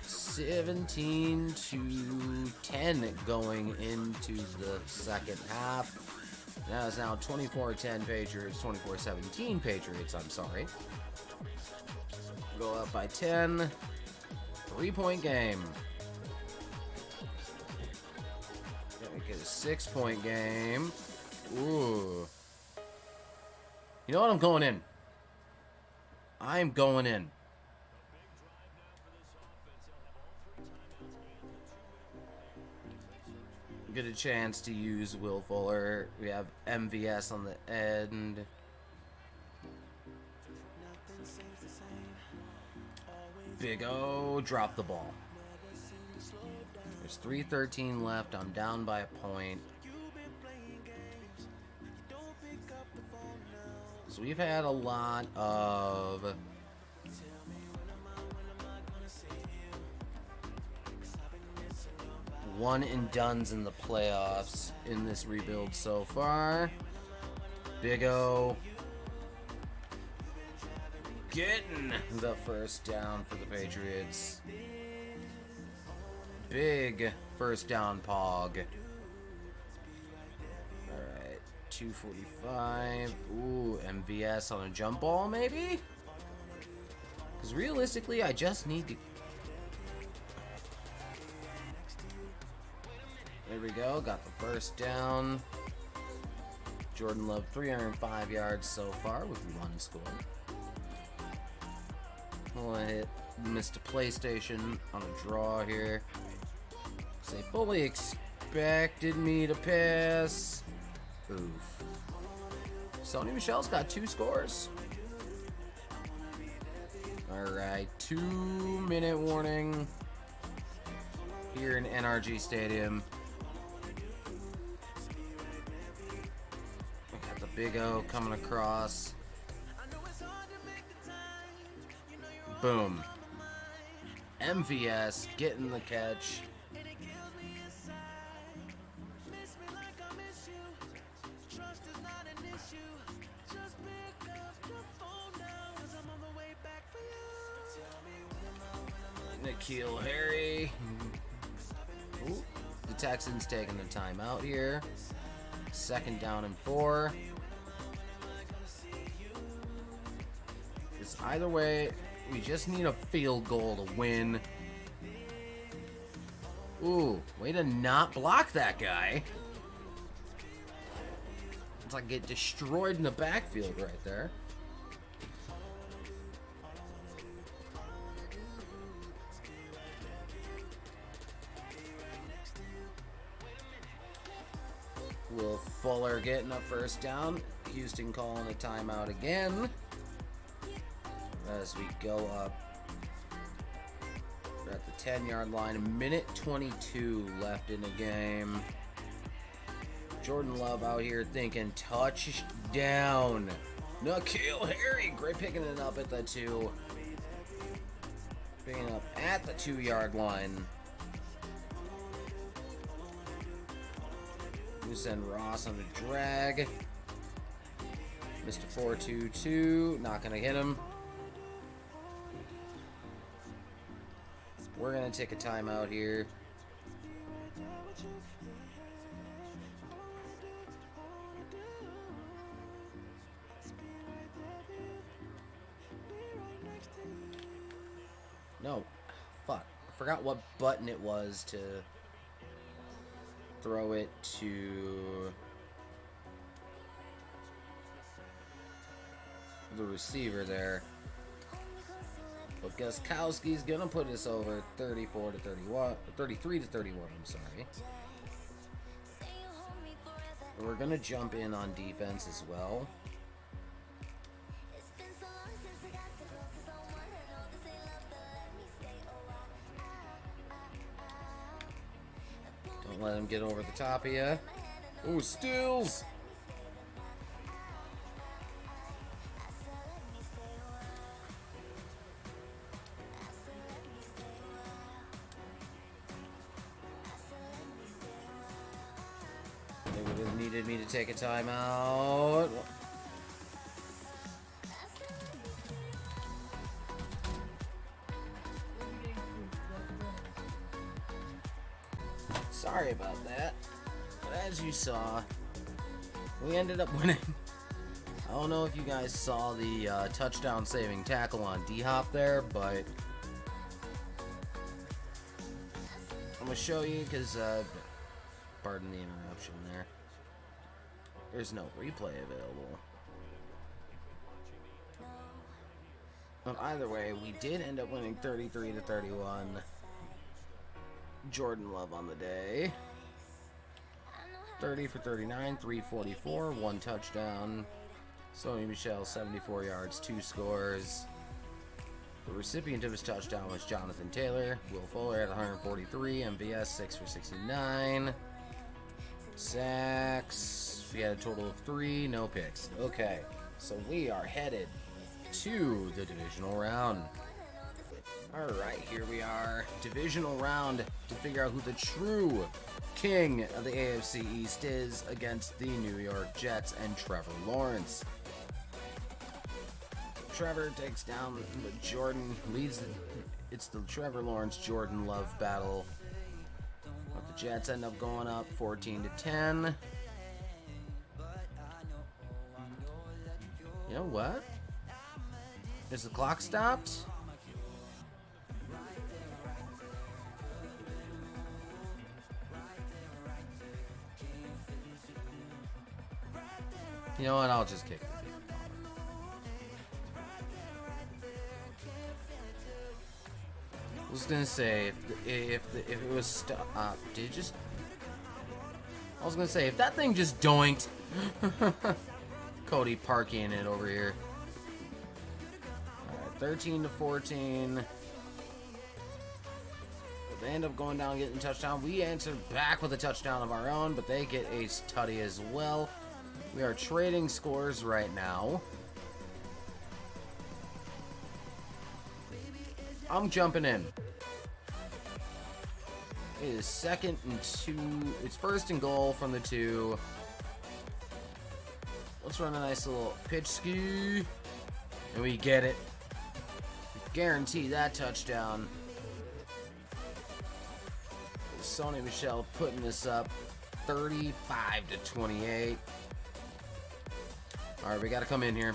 S1: 17-10 going into the second half. Now it's now 24-10 Patriots, 24-17 Patriots, I'm sorry. Go up by 10. 3-point game. Gonna get a 6-point game. Ooh. You know what? I'm going in. I'm going in. Get a chance to use Will Fuller. We have MVS on the end. Big O, drop the ball. There's 3:13 left. I'm down by a point. So we've had a lot of one and dones in the playoffs in this rebuild so far. Big O getting the first down for the Patriots. Big first down pog. Alright, 2:45. Ooh, MVS on a jump ball maybe? Because realistically, I just need to... There we go, got the first down. Jordan Love, 305 yards so far with one score. Well, I missed a PlayStation on a draw here. They fully expected me to pass. Oof. Sony Michel's got 2 scores. Alright, 2-minute warning here in NRG Stadium. We got the Big O coming across. Boom. MVS getting the catch. N'Keal Harry. Ooh, the Texans taking the timeout here. 2nd down and 4. It's either way, we just need a field goal to win. Ooh, way to not block that guy. It's like get destroyed in the backfield right there. Will Fuller getting a first down. Houston calling a timeout again. As we go up. We're at the 10-yard line. 1:22 left in the game. Jordan Love out here thinking touchdown. N'Keal Harry, great picking it up at the 2. Picking it up at the 2-yard line. We send Ross on a drag. Mr. 4-2-2, not gonna hit him. We're gonna take a timeout here. No, fuck. I forgot what button it was to throw it to the receiver there. But Gostkowski's gonna put us over 34-31, 33-31, I'm sorry. And we're gonna jump in on defense as well. Don't let him get over the top of you. Ooh, Stills! They would have needed me to take a timeout. Sorry about that. But as you saw, we ended up winning. I don't know if you guys saw the touchdown saving tackle on D-Hop there, but I'm going to show you because, pardon the interruption there. There's no replay available. But either way, we did end up winning 33-31. Jordan Love on the day. 30 for 39, 344, 1 touchdown. Sony Michel, 74 yards, 2 scores. The recipient of his touchdown was Jonathan Taylor. Will Fuller at 143. MVS, 6 for 69. Sacks. We had a total of 3, no picks. Okay, so we are headed to the divisional round. Alright, here we are. Divisional round to figure out who the true king of the AFC East is against the New York Jets and Trevor Lawrence. Trevor takes down Jordan, leads it's the Trevor Lawrence Jordan Love battle. But the Jets end up going up 14-10. You know what? Is the clock stopped? You know what? I'll just kick the field. I was gonna say if it was stopped, did it just? I was gonna say if that thing just doinked. Cody parking it over here. All right, 13-14. They end up going down, getting a touchdown. We answer back with a touchdown of our own, but they get a tutty as well. We are trading scores right now. I'm jumping in. It is 2nd and 2. It's 1st and goal from the 2. Let's run a nice little pitch ski. And we get it. Guarantee that touchdown. Sony Michel putting this up 35-28. Alright, we gotta come in here.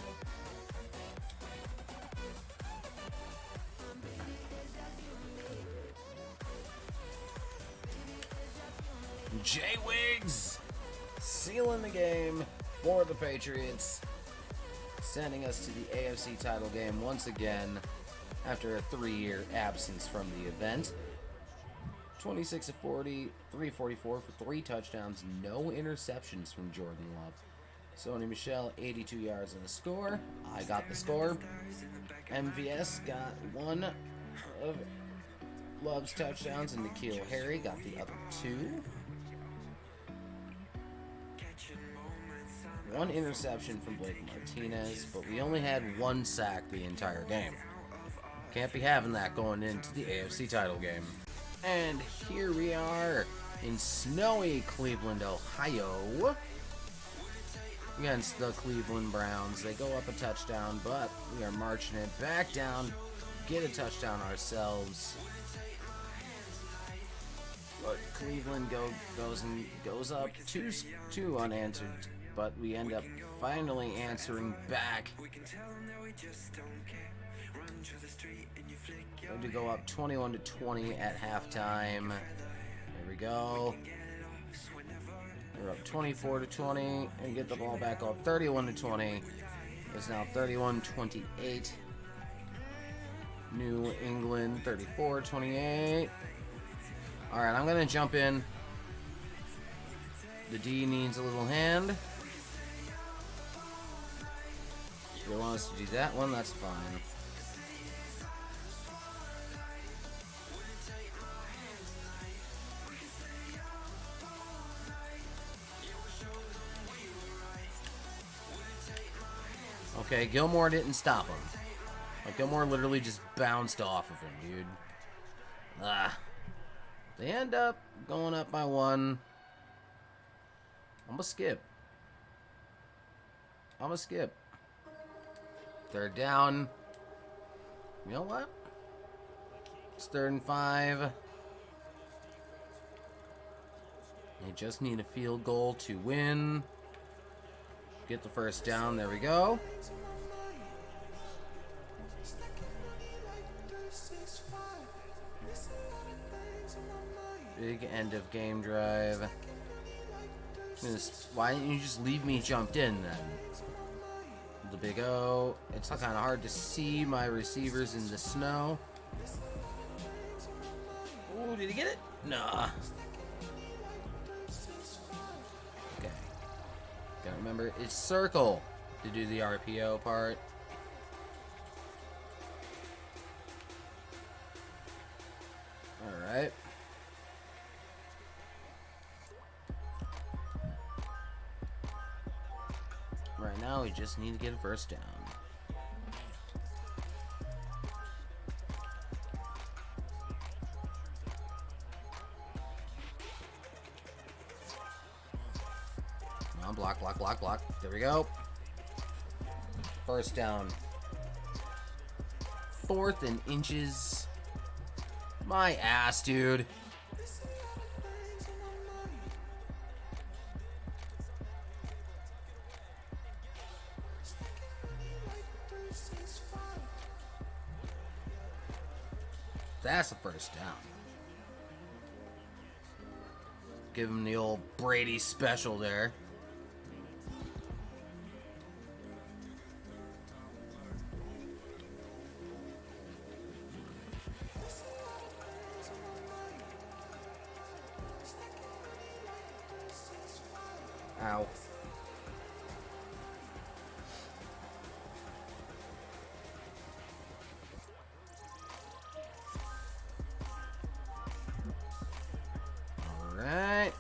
S1: Jay Wiggs sealing the game for the Patriots, sending us to the AFC title game once again after a 3-year absence from the event. 26-40, 344 for 3 touchdowns, no interceptions from Jordan Love. Sony Michel, 82 yards and a score. I got the score. MVS got 1 of Love's touchdowns, and N'Keal Harry got the other 2. 1 interception from Blake Martinez, but we only had 1 sack the entire game. Can't be having that going into the AFC title game. And here we are in snowy Cleveland, Ohio, against the Cleveland Browns. They go up a touchdown, but we are marching it back down, get a touchdown ourselves. But Cleveland goes up 2 unanswered, but we end up finally answering back. Going to go up 21-20 at halftime. There we go. We're up 24-20 and get the ball back up 31-20. It's now 31-28. New England 34-28. All right, I'm gonna jump in. The D needs a little hand. If they want us to do that one, that's fine. Okay, Gilmore didn't stop him. Like, Gilmore literally just bounced off of him, dude. They end up going up by 1. I'm gonna skip. 3rd down. You know what? It's 3rd and 5. They just need a field goal to win. Get the first down. There we go. Big end of game drive. Why didn't you just leave me jumped in then? The big O. It's kind of hard to see my receivers in the snow. Oh, did he get it? Nah. Okay. Gotta remember, it's circle to do the RPO part. Alright. Right now, we just need to get a first down. Come on, block, block, block, block. There we go. First down. 4th and inches. My ass, dude. That's the first down. Give him the old Brady special there. Ow. Alright.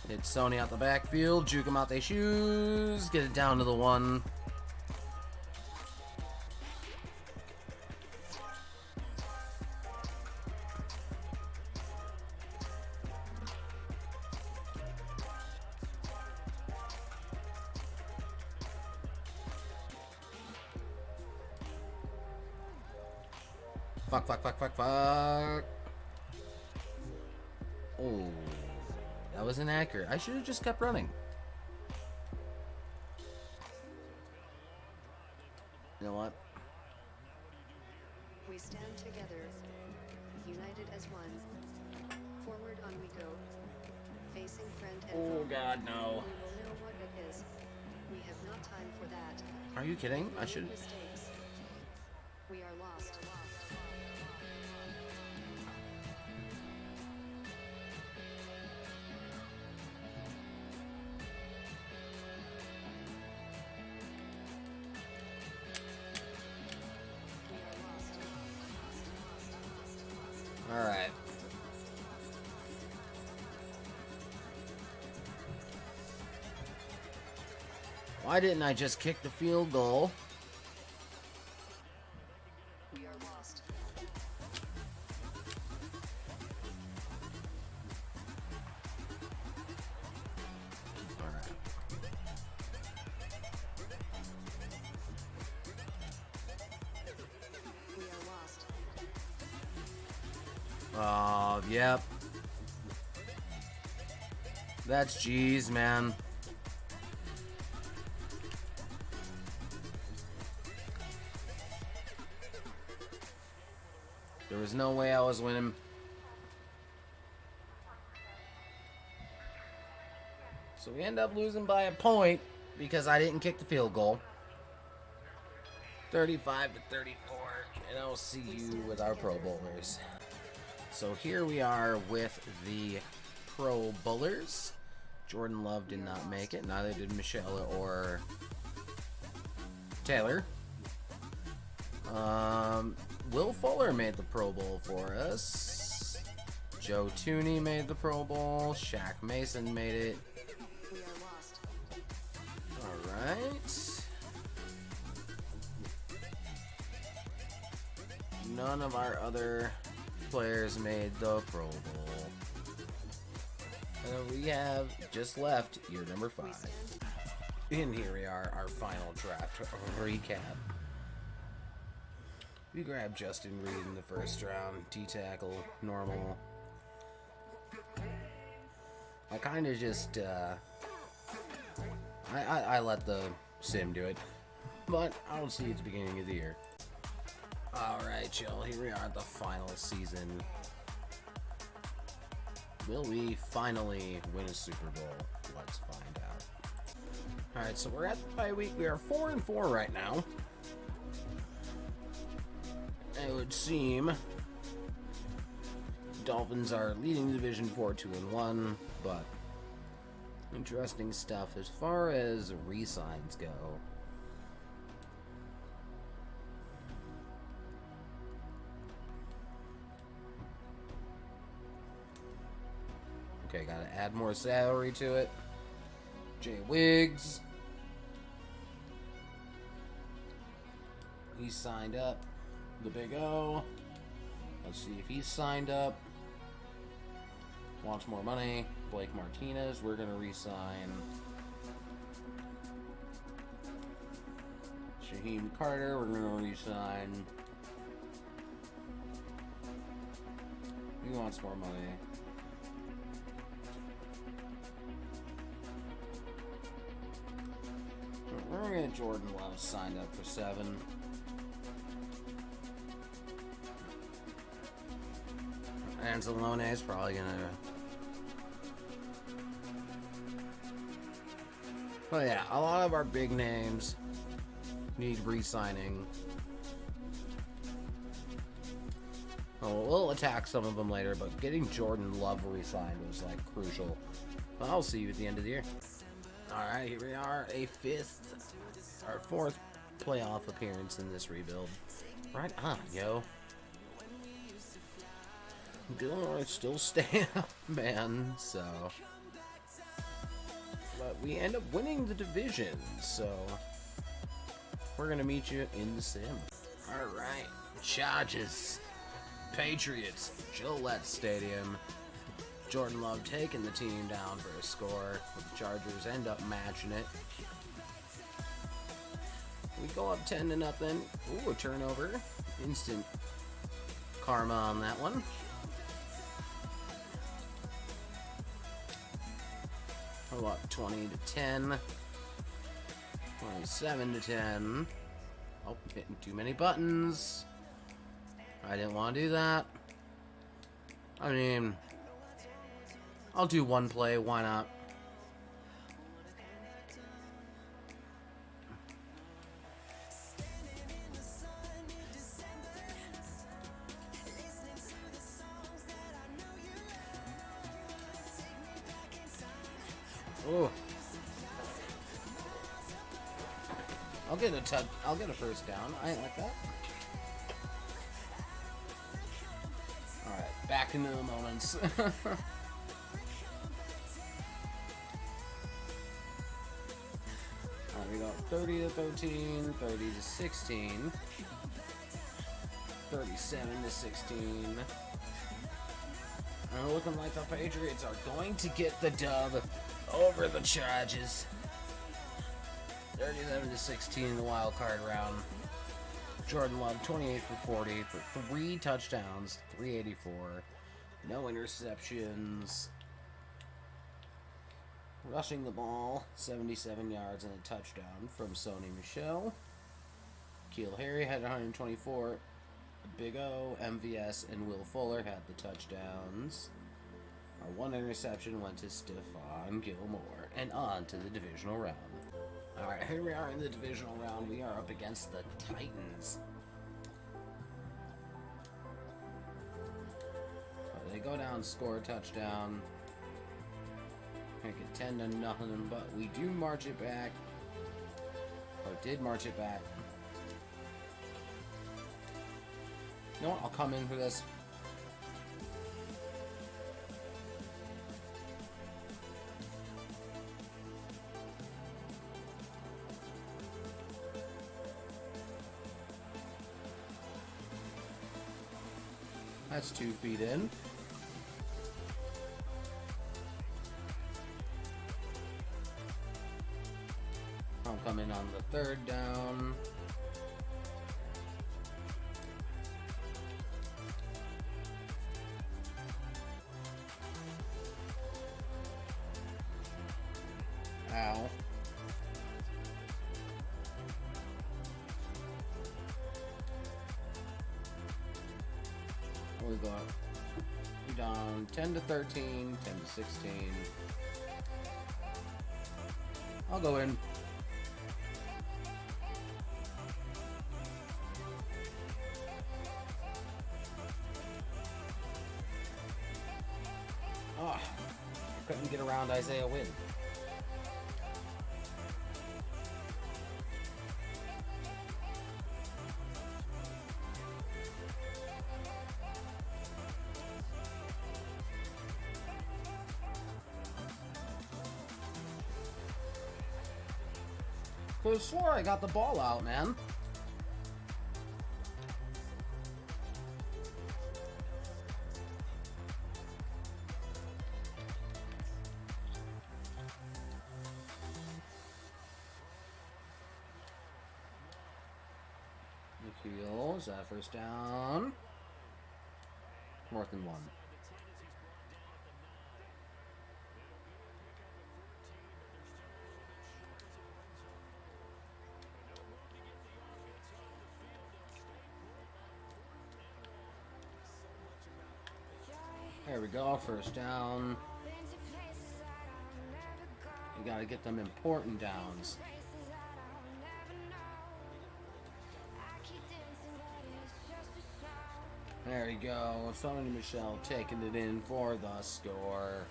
S1: Hit Sony out the backfield. Juke him out their shoes. Get it down to the 1. Fuck, fuck, fuck, fuck, fuck. Oh, that was inaccurate. I should have just kept running. You know what?
S2: We stand together, united as one. Forward on we go. Facing friend and
S1: Oh
S2: foe.
S1: God, no.
S2: We will know what it is. We have not time for that.
S1: Are you kidding? I should.
S2: Mistakes. We are lost.
S1: All right. Why didn't I just kick the field goal?
S2: We are lost.
S1: All right.
S2: We are lost.
S1: Oh, yep. That's G's, man. There was no way I was winning. So we end up losing by a point because I didn't kick the field goal. 35 to 34. And I'll see you with our Pro Bowlers. So here we are with the Pro Bowlers. Jordan Love did not make it. Neither did Michelle or Taylor. Will Fuller made the Pro Bowl for us. Joe Tooney made the Pro Bowl. Shaq Mason made it.
S2: We are lost.
S1: Alright. None of our other players made the Pro Bowl. And we have just left year number 5. And here we are, our final draft recap. We grabbed Justin Reed in the first round, D-tackle, normal. I kind of just, I let the sim do it, but I'll see at the beginning of the year. Alright, y'all, here we are at the final season. Will we finally win a Super Bowl? Let's find out. Alright, so we're at the bye week. We are 4-4 right now. It would seem Dolphins are leading the division 4-2-1, but interesting stuff as far as re-signs go. Okay, gotta add more salary to it. Jay Wiggs. He signed up. The Big O. Let's see if he's signed up. Wants more money. Blake Martinez, we're gonna re-sign. Shaheem Carter, we're gonna re-sign. He wants more money. We're gonna get Jordan Love signed up for 7. Anzalone is probably gonna. But yeah, a lot of our big names need re-signing. Oh, we'll attack some of them later, but getting Jordan Love re-signed was like crucial. But I'll see you at the end of the year. Alright, here we are, our 4th playoff appearance in this rebuild. Right on, yo. Gilmore still staying up, man, so. But we end up winning the division, so. We're gonna meet you in the sim. Alright, Chargers, Patriots, Gillette Stadium. Jordan Love taking the team down for a score. The Chargers end up matching it. We go up 10-0. Ooh, a turnover. Instant karma on that one. Go up 20-10. 27-10. Oh, hitting too many buttons. I didn't want to do that. I mean, I'll do one play, why not? Oh. I'll get a first down. I ain't like that. Alright, back into the moments. Alright, we got 30-13, 30-16, 37-16. And looking like the Patriots are going to get the dub over the Chargers. 37-16 in the wild card round. Jordan Love 28 for 40 for 3 touchdowns, 384, no interceptions. Rushing the ball, 77 yards and a touchdown from Sony Michel. Keel Harry had 124. Big O, MVS, and Will Fuller had the touchdowns. Our 1 interception went to Stephon Gilmore, and on to the divisional round. Alright, here we are in the divisional round. We are up against the Titans. They go down, score a touchdown. Make it 10-0, but we do march it back. Or did march it back. You know what? I'll come in for this. That's 2 feet in. I'll come in on the 3rd down. We got down 10 to 13, 10 to 16. I'll go in. Oh, couldn't get around Isaiah Wynn. Could've swore I got the ball out, man. Nikhil, is that first down? More than one. There we go, first down. You gotta get them important downs. There you go, Sony Michel taking it in for the score.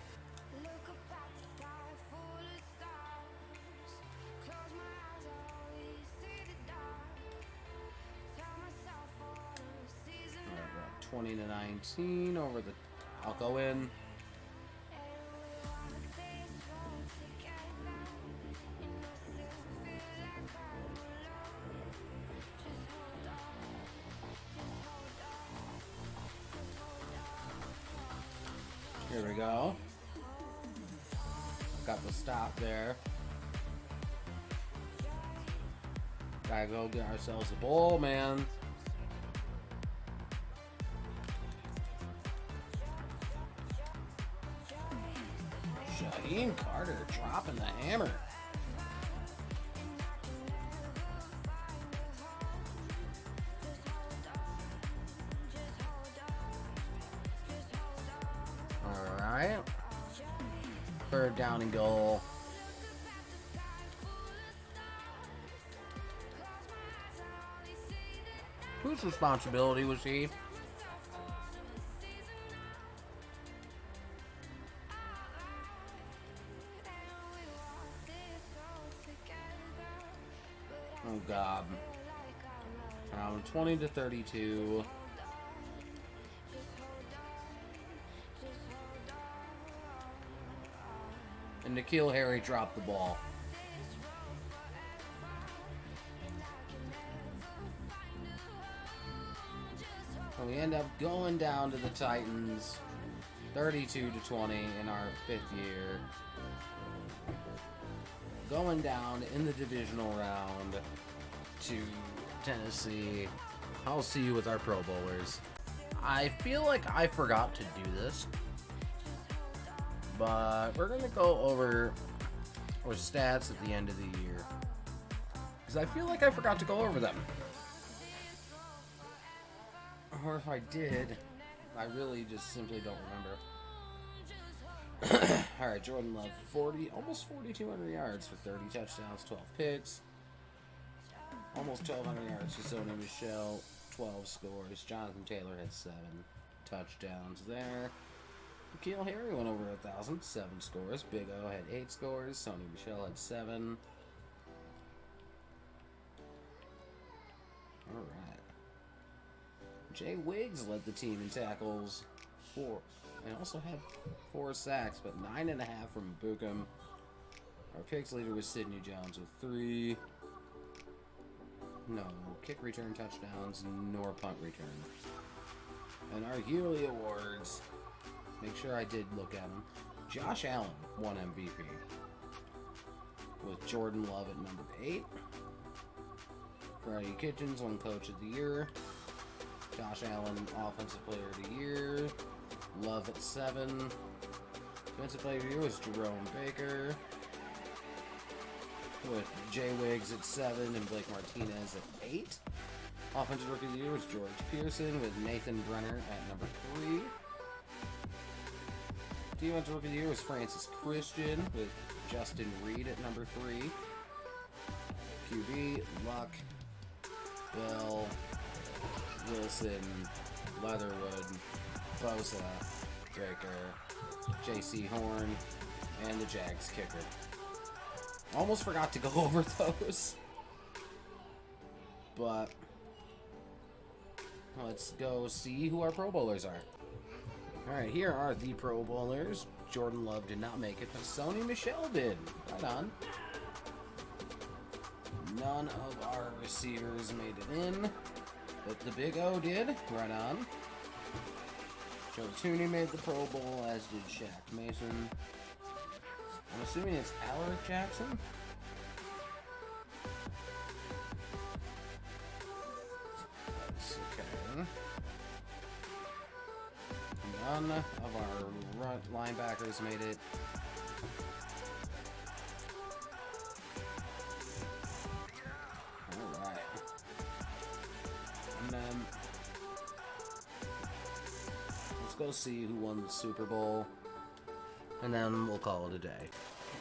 S1: Alright, 20 to 19 over the. I'll go in. Here we go. Got the stop there. Gotta go get ourselves a bowl, man. Shaheen Carter dropping the hammer. Alright. Third down and goal. Whose responsibility was he? Oh God. 20 to 32. And N'Keal Harry dropped the ball. And we end up going down to the Titans 32 to 20 in our 5th year. Going down in the divisional round to Tennessee. I'll see you with our Pro Bowlers. I feel like I forgot to do this, but we're going to go over our stats at the end of the year, because I feel like I forgot to go over them. Or if I did, I really just simply don't remember. Alright, Jordan Love, almost 4,200 yards for 30 touchdowns, 12 picks. Almost 1,200 yards for Sony Michel, 12 scores. Jonathan Taylor had 7 touchdowns there. N'Keal Harry went over 1,000, 7 scores. Big O had 8 scores. Sony Michel had 7. Alright. Jay Wiggs led the team in tackles, 4. And also had 4 sacks, but 9.5 from Bukum. Our picks leader was Sidney Jones with 3. No kick return touchdowns, nor punt return. And our yearly awards, make sure I did look at them. Josh Allen won MVP, with Jordan Love at number 8. Freddie Kitchens won Coach of the Year. Josh Allen, Offensive Player of the Year. Love at 7. Defensive Player of the Year was Jerome Baker, with Jay Wiggs at 7 and Blake Martinez at 8. Offensive Rookie of the Year was George Pearson with Nathan Brenner at number 3. Defensive Rookie of the Year was Francis Christian with Justin Reed at number 3. QB, Luck, Bill, Wilson, Leatherwood, Bosa, Baker, J.C. Horn, and the Jags kicker. Almost forgot to go over those. But let's go see who our Pro Bowlers are. Alright, here are the Pro Bowlers. Jordan Love did not make it, but Sony Michel did. Right on. None of our receivers made it in, but the Big O did. Right on. Joe Tooney made the Pro Bowl, as did Shaq Mason. I'm assuming it's Alaric Jackson. That's okay. None of our linebackers made it. Alright. And then let's go see who won the Super Bowl. And then we'll call it a day.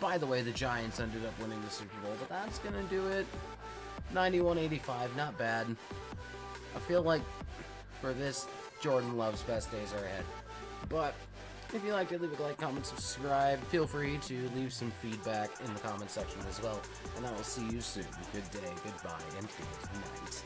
S1: By the way, the Giants ended up winning the Super Bowl, but that's gonna do it. 91-85, not bad. I feel like for this, Jordan Love's best days are ahead. But if you liked it, leave a like, comment, subscribe. Feel free to leave some feedback in the comment section as well. And I will see you soon. Good day, goodbye, and good night.